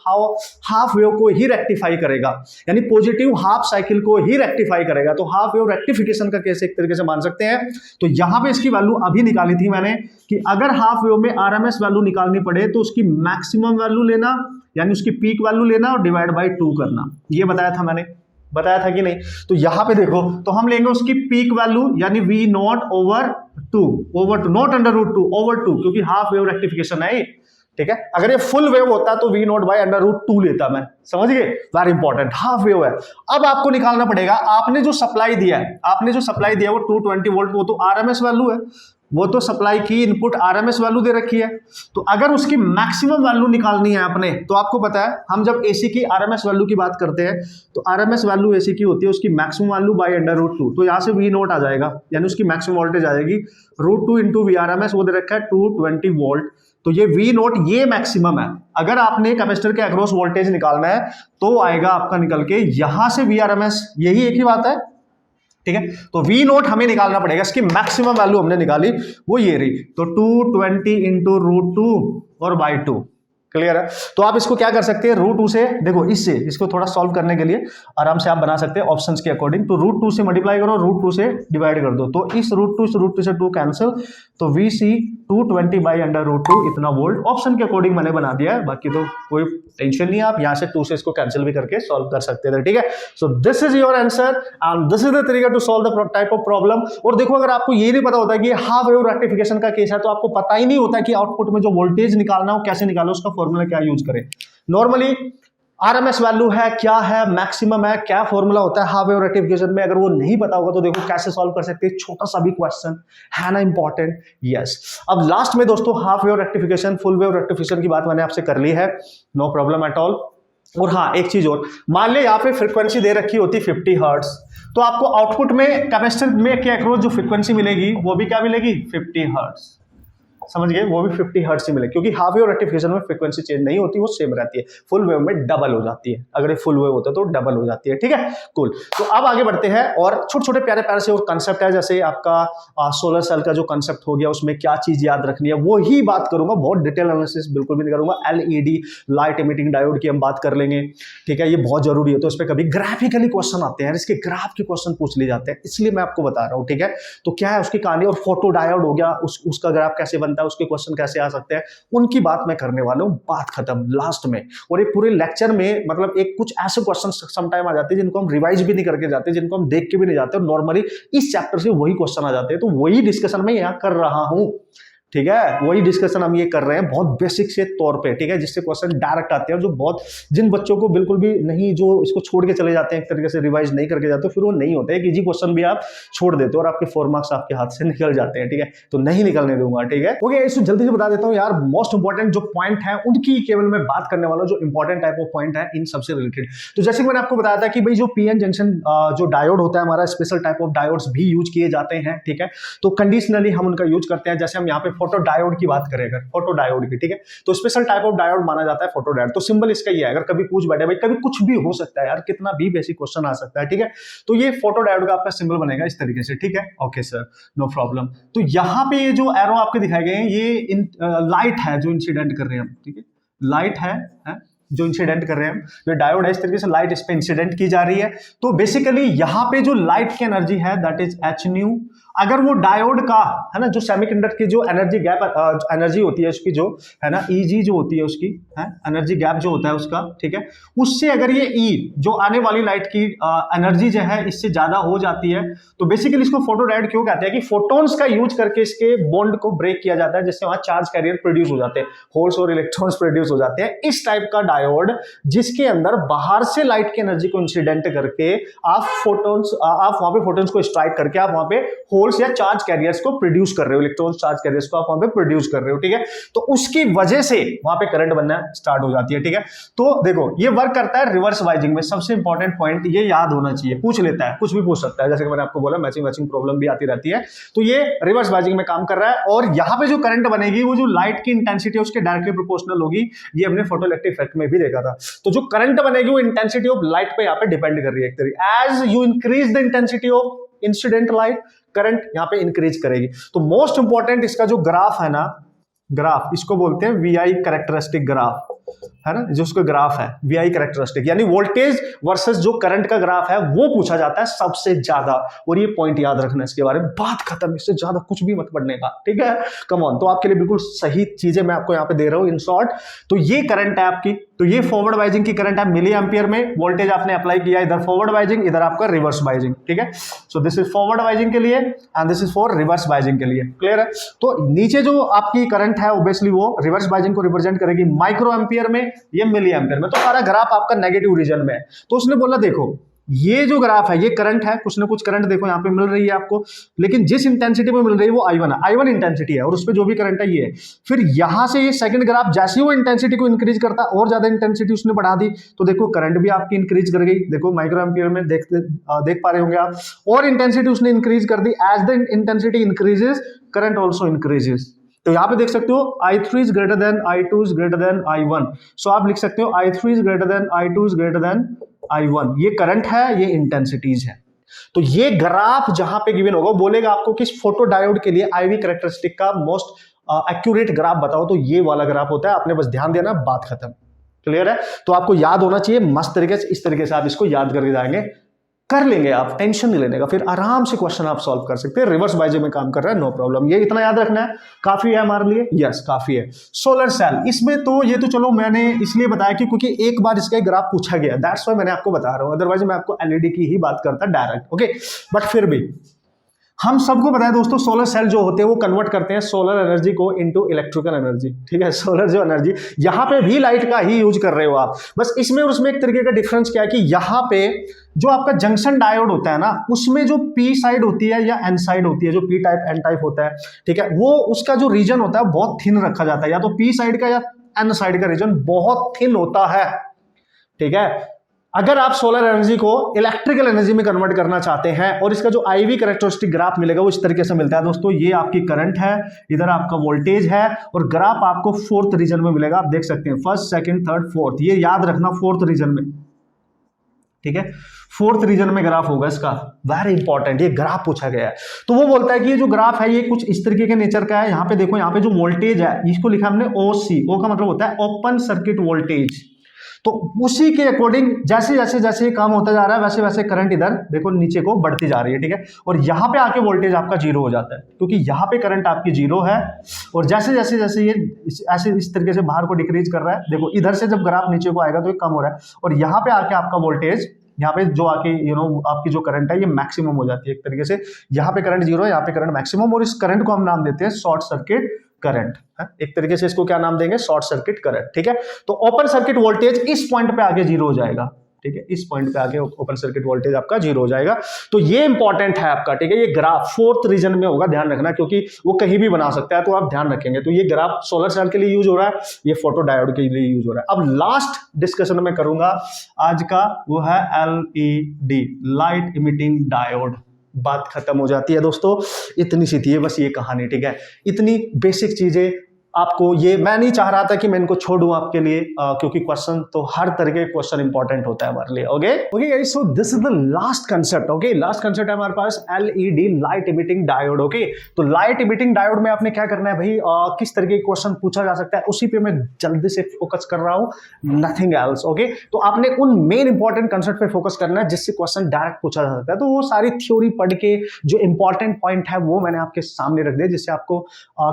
हाफ वेव को ही रेक्टिफाई करेगा, यानी पॉजिटिव हाफ साइकिल को ही रेक्टिफाई करेगा। तो हाफ वेव रेक्टिफिकेशन का केस एक तरीके से मान सकते हैं। तो यहां पे इसकी वैल्यू अभी निकाली थी मैंने कि अगर हाफ वेव में आरएमएस वैल्यू निकालनी पड़े तो उसकी मैक्सिमम वैल्यू लेना, यानी उसकी पीक वैल्यू लेना और डिवाइड बाय 2 करना, ये बताया था मैंने, बताया था कि नहीं। तो यहां पे देखो, तो हम लेंगे उसकी पीक वैल्यू, यानी V naught over 2, naught under root 2 over 2, क्योंकि हाफ वेव रेक्टिफिकेशन है, ठीक है। अगर ये फुल वेव होता तो V naught by under root 2 लेता मैं, समझ गए, वेरी इंपॉर्टेंट। हाफ वेव है। अब आपको निकालना पड़ेगा, आपने जो सप्लाई दिया है वो 220 वोल्ट, वो तो आरएमएस वैल्यू है, वो तो सप्लाई की इनपुट आरएमएस वैल्यू दे रखी है। तो अगर उसकी मैक्सिमम वैल्यू निकालनी है आपने, तो आपको पता है हम जब एसी की आरएमएस वैल्यू की बात करते हैं तो आरएमएस वैल्यू एसी की होती है उसकी maximum value by under root 2, तो यहां से वी नोट आ जाएगा, यानी उसकी मैक्सिमम वोल्टेज आ जाएगी रूट 2 इंटू वी आरएमएस, वो दे रखा है 220 वोल्ट। तो ये वी नोट ये मैक्सिमम है। अगर आपने कैपेसिटर के अक्रॉस वोल्टेज निकालना है तो आएगा आपका निकल के यहां से वी आरएमएस, यही एक ही बात है, ठीक है। तो V नोट हमें निकालना पड़ेगा, इसकी मैक्सिमम वैल्यू हमने निकाली, वो ये रही, तो 220 इंटू रूट 2 और बाई 2, क्लियर है। तो आप इसको क्या कर सकते हैं, रूट 2 से, देखो इससे इसको थोड़ा सॉल्व करने के लिए आराम से आप बना सकते हैं ऑप्शंस के अकॉर्डिंग। तो रूट 2 से मल्टीप्लाई करो, रूट 2 से डिवाइड कर दो, तो इस रूट 2 से 2 कैंसिल, तो VC 220 बाई अंडर रूट 2 इतना वोल्ट, ऑप्शन के अकॉर्डिंग मैंने बना दिया है, बाकी तो कोई टेंशन नहीं है, आप यहाँ से 2 से इसको कैंसिल भी करके सॉल्व कर सकते थे, ठीक है। So this is your answer and this is the तरीका to solve the type of problem. और देखो अगर आपको ये नहीं पता होता कि हाफ वेव रेक्टिफिकेशन का केस है, तो आपको पता ही नहीं होता कि आउटपुट में जो वोल्टेज निकालना हो कैसे निकालो, उसका फॉर्मूला क्या यूज करें। नॉर्मली आरएमएस वैल्यू है, क्या है, मैक्सिमम है, क्या फॉर्मूला होता है हाफ वेव रेक्टिफिकेशन में, अगर वो नहीं पता होगा तो देखो कैसे सॉल्व कर सकते हैं, छोटा सा भी क्वेश्चन है ना, इंपॉर्टेंट। यस, अब लास्ट में दोस्तों half wave rectification full wave rectification की बात मैंने आपसे कर ली है, नो प्रॉब्लम एट ऑल। और हाँ एक चीज और, मान लिया यहाँ पे फ्रीक्वेंसी दे रखी होती 50 हर्ट्ज, तो आपको आउटपुट में कैपेसिटर में के अक्रॉस जो फ्रीक्वेंसी मिलेगी वो भी क्या मिलेगी, 50 हर्ट्ज, समझ गए, वो भी 50 हर्ट्ज से मिले, क्योंकि हाफ वेव रेक्टिफिकेशन में फ्रीक्वेंसी चेंज नहीं होती, वो सेम रहती है, फुल वेव में डबल हो जाती है, अगर ये फुल वेव होता है तो डबल हो जाती है, ठीक है, कूल। तो अब आगे बढ़ते हैं, और छोटे छोटे प्यारे प्यारे से और कंसेप्ट है, जैसे आपका सोलर सेल का जो कंसेप्ट हो गया, उसमें क्या चीज याद रखनी है वो ही बात करूंगा, बहुत डिटेल एनालिसिस बिल्कुल भी नहीं करूंगा। एलईडी लाइट इमिटिंग डायोड की हम बात कर लेंगे, ठीक है, ये बहुत जरूरी है, तो इस पर कभी ग्राफिकली क्वेश्चन आते हैं, इसके ग्राफ के क्वेश्चन पूछ लिए जाते हैं, इसलिए मैं आपको बता रहा हूँ, ठीक है। तो क्या है उसकी कहानी, और फोटो डायोड हो गया, उसका ग्राफ कैसे बनता है, उसके क्वेश्चन कैसे आ सकते हैं, उनकी बात मैं करने वाला हूं, बात खत्म लास्ट में। और एक पूरे लेक्चर में मतलब एक कुछ ऐसे क्वेश्चन सम टाइम आ जाते हैं जिनको हम रिवाइज भी नहीं करके जाते, जिनको हम देख के भी नहीं जाते, और नॉर्मली इस चैप्टर से वही क्वेश्चन आ जाते हैं, तो वही डिस्कशन मैं यहां कर रहा हूं, ठीक है, वही डिस्कशन हम ये कर रहे हैं बहुत बेसिक से तौर पे, ठीक है, जिससे क्वेश्चन डायरेक्ट आते हैं। जो बहुत जिन बच्चों को बिल्कुल भी नहीं, जो इसको छोड़ के चले जाते हैं, एक तरीके से रिवाइज नहीं करके जाते, फिर वो नहीं होता है। एक इजी क्वेश्चन भी आप छोड़ देते हो और आपके 4 मार्क्स आपके हाथ से निकल जाते हैं, ठीक है, तो नहीं निकलने दूंगा, ठीक है। ओके, इसको जल्दी से बता देता हूँ यार, मोस्ट इंपॉर्टेंट जो पॉइंट है उनकी केवल मैं बात करने वाला हूं, जो इंपॉर्टेंट टाइप ऑफ पॉइंट है इन सबसे रिलेटेड। तो जैसे कि मैंने आपको बताया था कि भाई जो पीएन जंक्शन जो डायोड होता है हमारा, स्पेशल टाइप ऑफ डायोड्स भी यूज किए जाते हैं, ठीक है, तो कंडीशनली हम उनका यूज करते हैं। जैसे हम यहाँ पे फोटो डायोड की बात करें, अगर फोटो डायोड की, ठीक है, तो स्पेशल टाइप ऑफ डायोड माना जाता है फोटो डायोड। तो सिंबल इसका ही है, अगर कभी पूछ बैठे भाई, कभी कुछ भी हो सकता है यार, कितना भी बेसिक क्वेश्चन आ सकता है, ठीक है, तो ये फोटो डायोड का आपका सिंबल बनेगा इस तरीके से, ठीक है। Okay sir, no problem. तो यहाँ पे ये जो एरो आपके दिखाए गए हैं, ये लाइट है जो इंसिडेंट कर रहे हैं हम, ठीक है, लाइट है जो इंसिडेंट कर रहे हैं हम, जो डायोड है इस तरीके से लाइट इस पे इंसिडेंट की जा रही है। तो बेसिकली यहाँ पे जो लाइट की एनर्जी है दैट इज एच न्यू। अगर वो डायोड का है ना, जो सेमीकंडक्टर की जो एनर्जी गैप एनर्जी होती है उसकी, जो है ना ईजी जो होती है उसकी, है एनर्जी गैप जो होता है उसका, ठीक है, उससे अगर ये ई जो आने वाली लाइट की एनर्जी जो है इससे ज्यादा हो जाती है, तो बेसिकली इसको फोटो डायोड क्यों कहते हैं कि फोटोन्स का यूज करके इसके बॉन्ड को ब्रेक किया जाता है, जिससे वहां चार्ज कैरियर प्रोड्यूस हो जाते हैं, होल्स और इलेक्ट्रॉन्स प्रोड्यूस हो जाते हैं। इस टाइप का डायोड जिसके अंदर बाहर से लाइट की एनर्जी को इंसिडेंट करके आप वहां पे फोटोन्स को स्ट्राइक करके आप वहां पे होल्स या चार्ज कैरियर्स को प्रोड्यूस कर रहे हो, इलेक्ट्रॉन चार्ज कैरियर्स को आप वहां पे प्रोड्यूस कर रहे हो, ठीक है, तो उसकी वजह से वहां पे करंट बनना स्टार्ट हो जाती है, ठीक है। तो देखो ये वर्क करता है रिवर्स बाइजिंग में। सबसे इंपॉर्टेंट पॉइंट ये याद होना चाहिए, पूछ लेता है, कुछ भी पूछ सकता है, जैसे कि मैंने आपको बोला मैचिंग प्रॉब्लम भी आती रहती है, तो ये रिवर्स बाइजिंग में काम कर रहा है। और यहां पे जो करंट बनेगी वो जो लाइट की इंटेंसिटी है उसके डायरेक्टली प्रोपोर्शनल होगी। ये हमने फोटोइलेक्ट्रिक इफेक्ट में भी देखा था। तो जो करंट बनेगी वो इंटेंसिटी ऑफ लाइट पे यहाँ पे डिपेंड कर रही है एक तरीके। As you increase the intensity of incident light, current यहां पे इंक्रीज करेगी। तो मोस्ट इंपॉर्टेंट इसका जो ग्राफ है ना, ग्राफ इसको बोलते हैं वीआई कैरेक्टरिस्टिक ग्राफ, है ना, जो उसका ग्राफ है वीआई कैरेक्टरिस्टिक, यानी वोल्टेज वर्सेस जो करंट का ग्राफ है वो पूछा जाता है सबसे ज्यादा। और ये पॉइंट याद रखना, इसके बारे में बात खत्म, इससे ज्यादा कुछ भी मत पढ़ने का, ठीक है, कम ऑन। तो आपके लिए बिल्कुल सही चीजें मैं आपको यहाँ पे दे रहा हूं इन शॉर्ट। तो ये करंट है आपकी, तो ये फॉरवर्ड बाइजिंग की करंट है मिली एम्पियर में, वोल्टेज आपने अप्लाई किया, इधर फॉरवर्ड बाइजिंग, इधर आपका रिवर्स बाइजिंग, ठीक है। So this is forward biasing के लिए and this is for reverse biasing के लिए, क्लियर है। तो नीचे जो आपकी करंट है ऑब्वियसली वो रिवर्स बाइजिंग को रिप्रेजेंट करेगी माइक्रो एम्पियर में, ये मिली एम्पियर में। तो सारा ग्राफ आपका नेगेटिव रीजन में है। तो उसने बोला देखो ये जो ग्राफ है ये करंट है, कुछ ना कुछ करंट देखो यहाँ पे मिल रही है आपको, लेकिन जिस इंटेंसिटी में मिल रही है वो I1 है, I1 इंटेंसिटी है और उस पे जो भी करंट है ये है। फिर यहां से ये सेकंड ग्राफ जैसे ही वो इंटेंसिटी को इंक्रीज करता और ज्यादा इंटेंसिटी उसने बढ़ा दी, तो देखो करंट भी आपकी इंक्रीज कर गई, देखो माइक्रो एम्पियर में देख पा रहे होंगे आप, और इंटेंसिटी उसने इंक्रीज कर दी। As the intensity increases current also increases. तो यहां पे देख सकते हो I3 is greater than I2 is greater than I1। So आप लिख सकते हो I3 is greater than I2 is greater than I1। ये करंट है, ये इंटेंसिटीज है। तो ये ग्राफ जहां पे गिवन होगा बोलेगा आपको कि फोटो डायोड के लिए IV कैरेक्टरिस्टिक का मोस्ट एक्यूरेट ग्राफ बताओ, तो ये वाला ग्राफ होता है। आपने बस ध्यान देना, बात खत्म, क्लियर है। तो आपको याद होना चाहिए मस्त तरीके से, इस तरीके से आप इसको याद करके जाएंगे, कर लेंगे आप, टेंशन नहीं लेने का, फिर आराम से क्वेश्चन आप सॉल्व कर सकते हैं। रिवर्स बाइजिंग में काम कर रहा है, नो प्रॉब्लम। ये इतना याद रखना है, काफी है हमारे लिए, यस काफी है। सोलर सेल, इसमें तो ये तो चलो मैंने इसलिए बताया कि क्योंकि एक बार इसका ग्राफ पूछा गया, दैट्स व्हाई मैंने आपको बता रहा हूं, अदरवाइज मैं आपको एलईडी की ही बात करता डायरेक्ट, ओके। बट फिर भी हम सबको पता है दोस्तों, सोलर सेल जो होते हैं वो कन्वर्ट करते हैं सोलर एनर्जी को इनटू इलेक्ट्रिकल एनर्जी, ठीक है। सोलर जो एनर्जी, यहां पे भी लाइट का ही यूज कर रहे हो आप, बस इसमें और उसमें एक तरीके का डिफरेंस क्या है कि यहां पे जो आपका जंक्शन डायोड होता है ना, उसमें जो पी साइड होती है या एन साइड होती है, जो पी टाइप एन टाइप होता है, ठीक है, वो उसका जो रीजन होता है बहुत थिन रखा जाता है, या तो पी साइड का या एन साइड का रीजन बहुत थिन होता है, ठीक है। अगर आप सोलर एनर्जी को इलेक्ट्रिकल एनर्जी में कन्वर्ट करना चाहते हैं, और इसका जो IV कैरेक्टरिस्टिक ग्राफ मिलेगा वो इस तरीके से मिलता है दोस्तों। ये आपकी करंट है, इधर आपका वोल्टेज है, और ग्राफ आपको फोर्थ रीजन में मिलेगा। आप देख सकते हैं फर्स्ट, सेकंड, थर्ड, फोर्थ, ये याद रखना फोर्थ रीजन में, ठीक है, फोर्थ रीजन में ग्राफ होगा इसका, वेरी इंपॉर्टेंट, ये ग्राफ पूछा गया है। तो वो बोलता है कि ये जो ग्राफ है ये कुछ इस तरीके के नेचर का है। यहाँ पे देखो, यहाँ पे जो वोल्टेज है इसको लिखा हमने OC, O का मतलब होता है ओपन सर्किट वोल्टेज। तो उसी के अकॉर्डिंग जैसे जैसे जैसे ये काम होता जा रहा है वैसे वैसे करंट इधर देखो नीचे को बढ़ती जा रही है, ठीक है। और यहाँ पे आके वोल्टेज आपका जीरो हो जाता है, क्योंकि यहाँ पे करंट आपकी जीरो है, और जैसे जैसे जैसे ये ऐसे इस तरीके से बाहर को डिक्रीज कर रहा है, देखो इधर से जब ग्राफ नीचे को आएगा तो ये कम हो रहा है, और यहाँ पे आके आपका वोल्टेज, यहाँ पे जो आके आपकी जो करंट है ये मैक्सिमम हो जाती है एक तरीके से। यहाँ पे करंट जीरो है, यहाँ पे करंट मैक्सिमम, और इस करंट को हम नाम देते हैं शॉर्ट सर्किट करंट, एक तरीके से इसको क्या नाम देंगे, शॉर्ट सर्किट करंट, ठीक है। तो ओपन सर्किट वोल्टेज इस पॉइंट पे आगे जीरो हो जाएगा, ठीक है, इस पॉइंट पे आगे ओपन सर्किट वोल्टेज आपका जीरो हो जाएगा। तो ये इंपॉर्टेंट है आपका, ठीक है। ये ग्राफ फोर्थ रीजन में होगा, ध्यान रखना, क्योंकि वो कहीं भी बना सकता है, तो आप ध्यान रखेंगे। तो ये ग्राफ सोलर सेल के लिए यूज हो रहा है, ये फोटो डायोड के लिए यूज हो रहा है। अब लास्ट डिस्कशन में करूंगा आज का, वो है LED, लाइट इमिटिंग डायोड। बात खत्म हो जाती है दोस्तों, इतनी सी थी बस ये कहानी, ठीक है। इतनी बेसिक चीजें आपको, ये मैं नहीं चाह रहा था कि मैं इनको छोड़ूं आपके लिए, क्योंकि क्वेश्चन तो हर तरह के क्वेश्चन इंपॉर्टेंट होता है हमारे लिए। Okay guys, so this is the last concept. Okay, last concept है हमारे पास LED, light emitting diode. Okay, तो लाइट इमिटिंग डायोड में आपने क्या करना है भाई, किस तरह के क्वेश्चन पूछा जा सकता है उसी पे मैं जल्दी से फोकस कर रहा हूं, नथिंग एल्स। ओके, तो आपने उन मेन इंपॉर्टेंट कंसेप्ट पे फोकस करना है जिससे क्वेश्चन डायरेक्ट पूछा जा सकता है। तो वो सारी थ्योरी पढ़ के जो इंपॉर्टेंट पॉइंट है वो मैंने आपके सामने रख दिया, जिससे आपको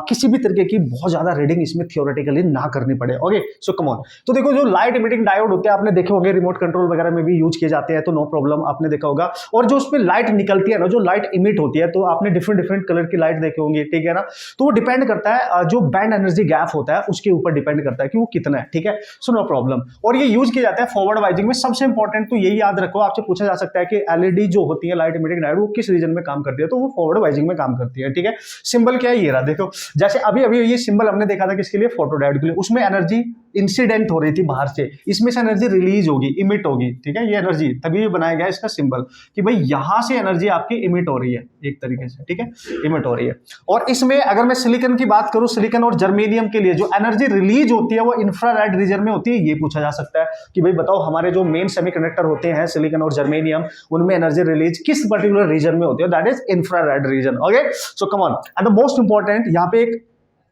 किसी भी तरीके की बहुत ज्यादा रीडिंग इसमें थियोरेटिकली ना करनी पड़े। Okay, so come on. तो देखो, जो लाइट इमिटिंग डायोड होते हैं आपने देखे होंगे, रिमोट कंट्रोल वगैरह में भी यूज किए जाते हैं, तो नो प्रॉब्लम, आपने देखा होगा। और जो उसमें लाइट निकलती है ना, जो लाइट इमिट होती है, तो आपने डिफरेंट डिफरेंट कलर की लाइट देखे होंगे, ठीक है ना। तो वो डिपेंड करता है, जो बैंड एनर्जी गैप होता है उसके ऊपर डिपेंड करता है कि वो कितना है, ठीक है। So no problem. और ये यूज किया जाता है फॉरवर्ड वाइजिंग में। सबसे इंपॉर्टेंट तो यही याद रखो, आपसे पूछा जा सकता है कि LED जो होती है, लाइट इमिटिंग डायोड, वो किस रीजन में काम करती है, तो वो फॉरवर्ड वाइजिंग में काम करती है, ठीक है। सिंबल क्या है, ये रहा, देखो। जैसे अभी अभी ये सिंबल हमने देखा था किसके लिए, फोटो डायोड के लिए। उसमें एनर्जी इंसिडेंट हो रही थी बाहर से, इसमें से एनर्जी रिलीज होगी, इमिट होगी, ठीक है। ये एनर्जी तभी बनाया गया इसका सिंबल कि भाई यहां से एनर्जी आपकी इमिट हो रही है एक तरीके से, ठीक है, इमिट हो रही है। और इसमें अगर मैं सिलिकॉन की बात करूं, सिलिकॉन और जर्मेनियम के लिए जो एनर्जी रिलीज होती है वो इंफ्रारेड रीजन में होती है। ये पूछा जा सकता है कि भाई बताओ, हमारे जो मेन सेमीकंडक्टर होते हैं सिलिकॉन और जर्मेनियम, उनमें एनर्जी रिलीज किस पर्टिकुलर रीजन में होती है, that is infrared reason. Okay, so come on. And the most important, यहाँ पे एक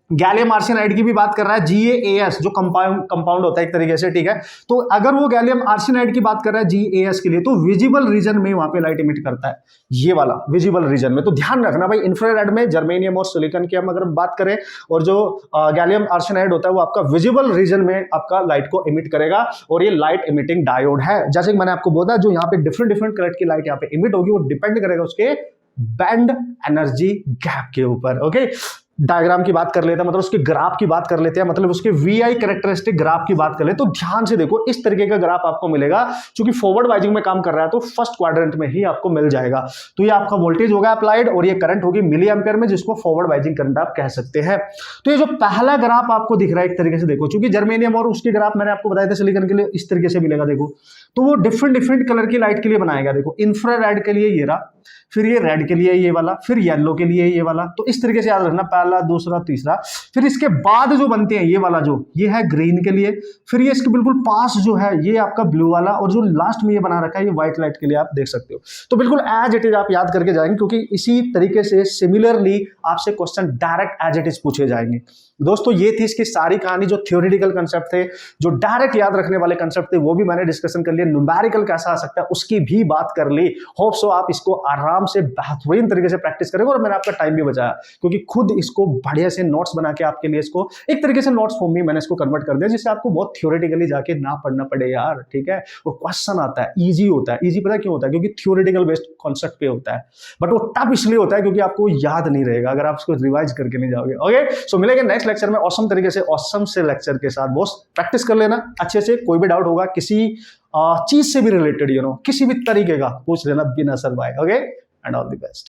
गैलियम आर्सेनाइड की भी बात कर रहा है, GaAs, जो कंपाउंड होता है एक तरीके से, ठीक है। तो अगर वो गैलियम आर्सेनाइड की बात कर रहा है GaAs के लिए, तो विजिबल रीजन में वहां पे लाइट इमिट करता है, ये वाला विजिबल रीजन में। तो ध्यान रखना भाई, इंफ्रारेड में जर्मेनियम और सिलिकॉन की हम अगर बात करें, और जो गैलियम आर्सेनाइड होता है वो आपका विजिबल रीजन में आपका लाइट को इमिट करेगा, और ये लाइट इमिटिंग डायोड है। जैसे कि मैंने आपको बोला, जो यहाँ पे डिफरेंट डिफरेंट कलर की लाइट यहाँ पे इमिट होगी, वो डिपेंड करेगा उसके बैंड एनर्जी गैप के ऊपर। ओके, डायग्राम की बात कर लेते हैं, मतलब उसके ग्राफ की बात कर लेते हैं, मतलब उसके VI कैरेक्टरिस्टिक ग्राफ की बात कर ले, तो ध्यान से देखो, इस तरीके का ग्राफ आपको मिलेगा। क्योंकि फॉरवर्ड वाइजिंग में काम कर रहा है तो फर्स्ट क्वाड्रेंट में ही आपको मिल जाएगा। तो ये आपका वोल्टेज होगा अप्लाइड, और ये करंट होगी मिली एम्पियर में, जिसको फॉरवर्ड वाइजिंग करंट आप कह सकते हैं। तो ये जो पहला ग्राफ आपको दिख रहा है एक तरीके से, देखो, चूंकि जर्मेनियम और उसके ग्राफ मैंने आपको बताया था सिलिकॉन के लिए इस तरीके से मिलेगा, देखो। तो वो डिफरेंट डिफरेंट कलर की लाइट के लिए बनाएगा, देखो, इंफ्रारेड के लिए ये रहा, फिर ये रेड के लिए ये वाला, फिर येलो के लिए ये वाला। तो इस तरीके से याद रखना, पहला, दूसरा, तीसरा। फिर इसके बाद जो बनते हैं, ये वाला जो ये है ग्रीन के लिए, फिर ये इसके बिल्कुल पास जो है ये आपका ब्लू वाला, और जो लास्ट में ये बना रखा है ये व्हाइट लाइट के लिए, आप देख सकते हो। तो बिल्कुल एज इट इज आप याद करके जाएंगे, क्योंकि इसी तरीके से सिमिलरली आपसे question direct as it is पूछे जाएंगे। दोस्तों, ये थी इसकी सारी कहानी। जो थ्योरेटिकल कंसेप्ट थे, जो डायरेक्ट याद रखने वाले कंसेप्ट थे, वो भी मैंने डिस्कशन कर लिया। न्यूमेरिकल कैसा आ सकता है उसकी भी बात कर ली। होप सो आप इसको आराम से बेहतरीन तरीके से प्रैक्टिस करेंगे, और मैंने आपका टाइम भी बचाया, क्योंकि खुद इसको बढ़िया से नोट्स बना के आपके लिए इसको एक तरीके से नोट्स फॉर्म में मैंने इसको कन्वर्ट कर दिया, जिससे आपको बहुत थ्योरेटिकली जाके ना पढ़ना पड़े यार, ठीक है। और क्वेश्चन आता है, ईजी होता है। ईजी पता क्यों होता है? क्योंकि थ्योरेटिकल बेस्ड कॉन्सेप्ट पे होता है, बट वो टफ इसलिए होता है क्योंकि आपको याद नहीं रहेगा अगर आप इसको रिवाइज करके नहीं जाओगे। ओके, सो मिलेंगे नेक्स्ट लेक्चर में ऑसम तरीके से, ऑसम से लेक्चर के साथ। बॉस, प्रैक्टिस कर लेना अच्छे से। कोई भी डाउट होगा किसी चीज से भी रिलेटेड, किसी भी तरीके का, पूछ लेना बिना सर बाय। Okay, and all the best.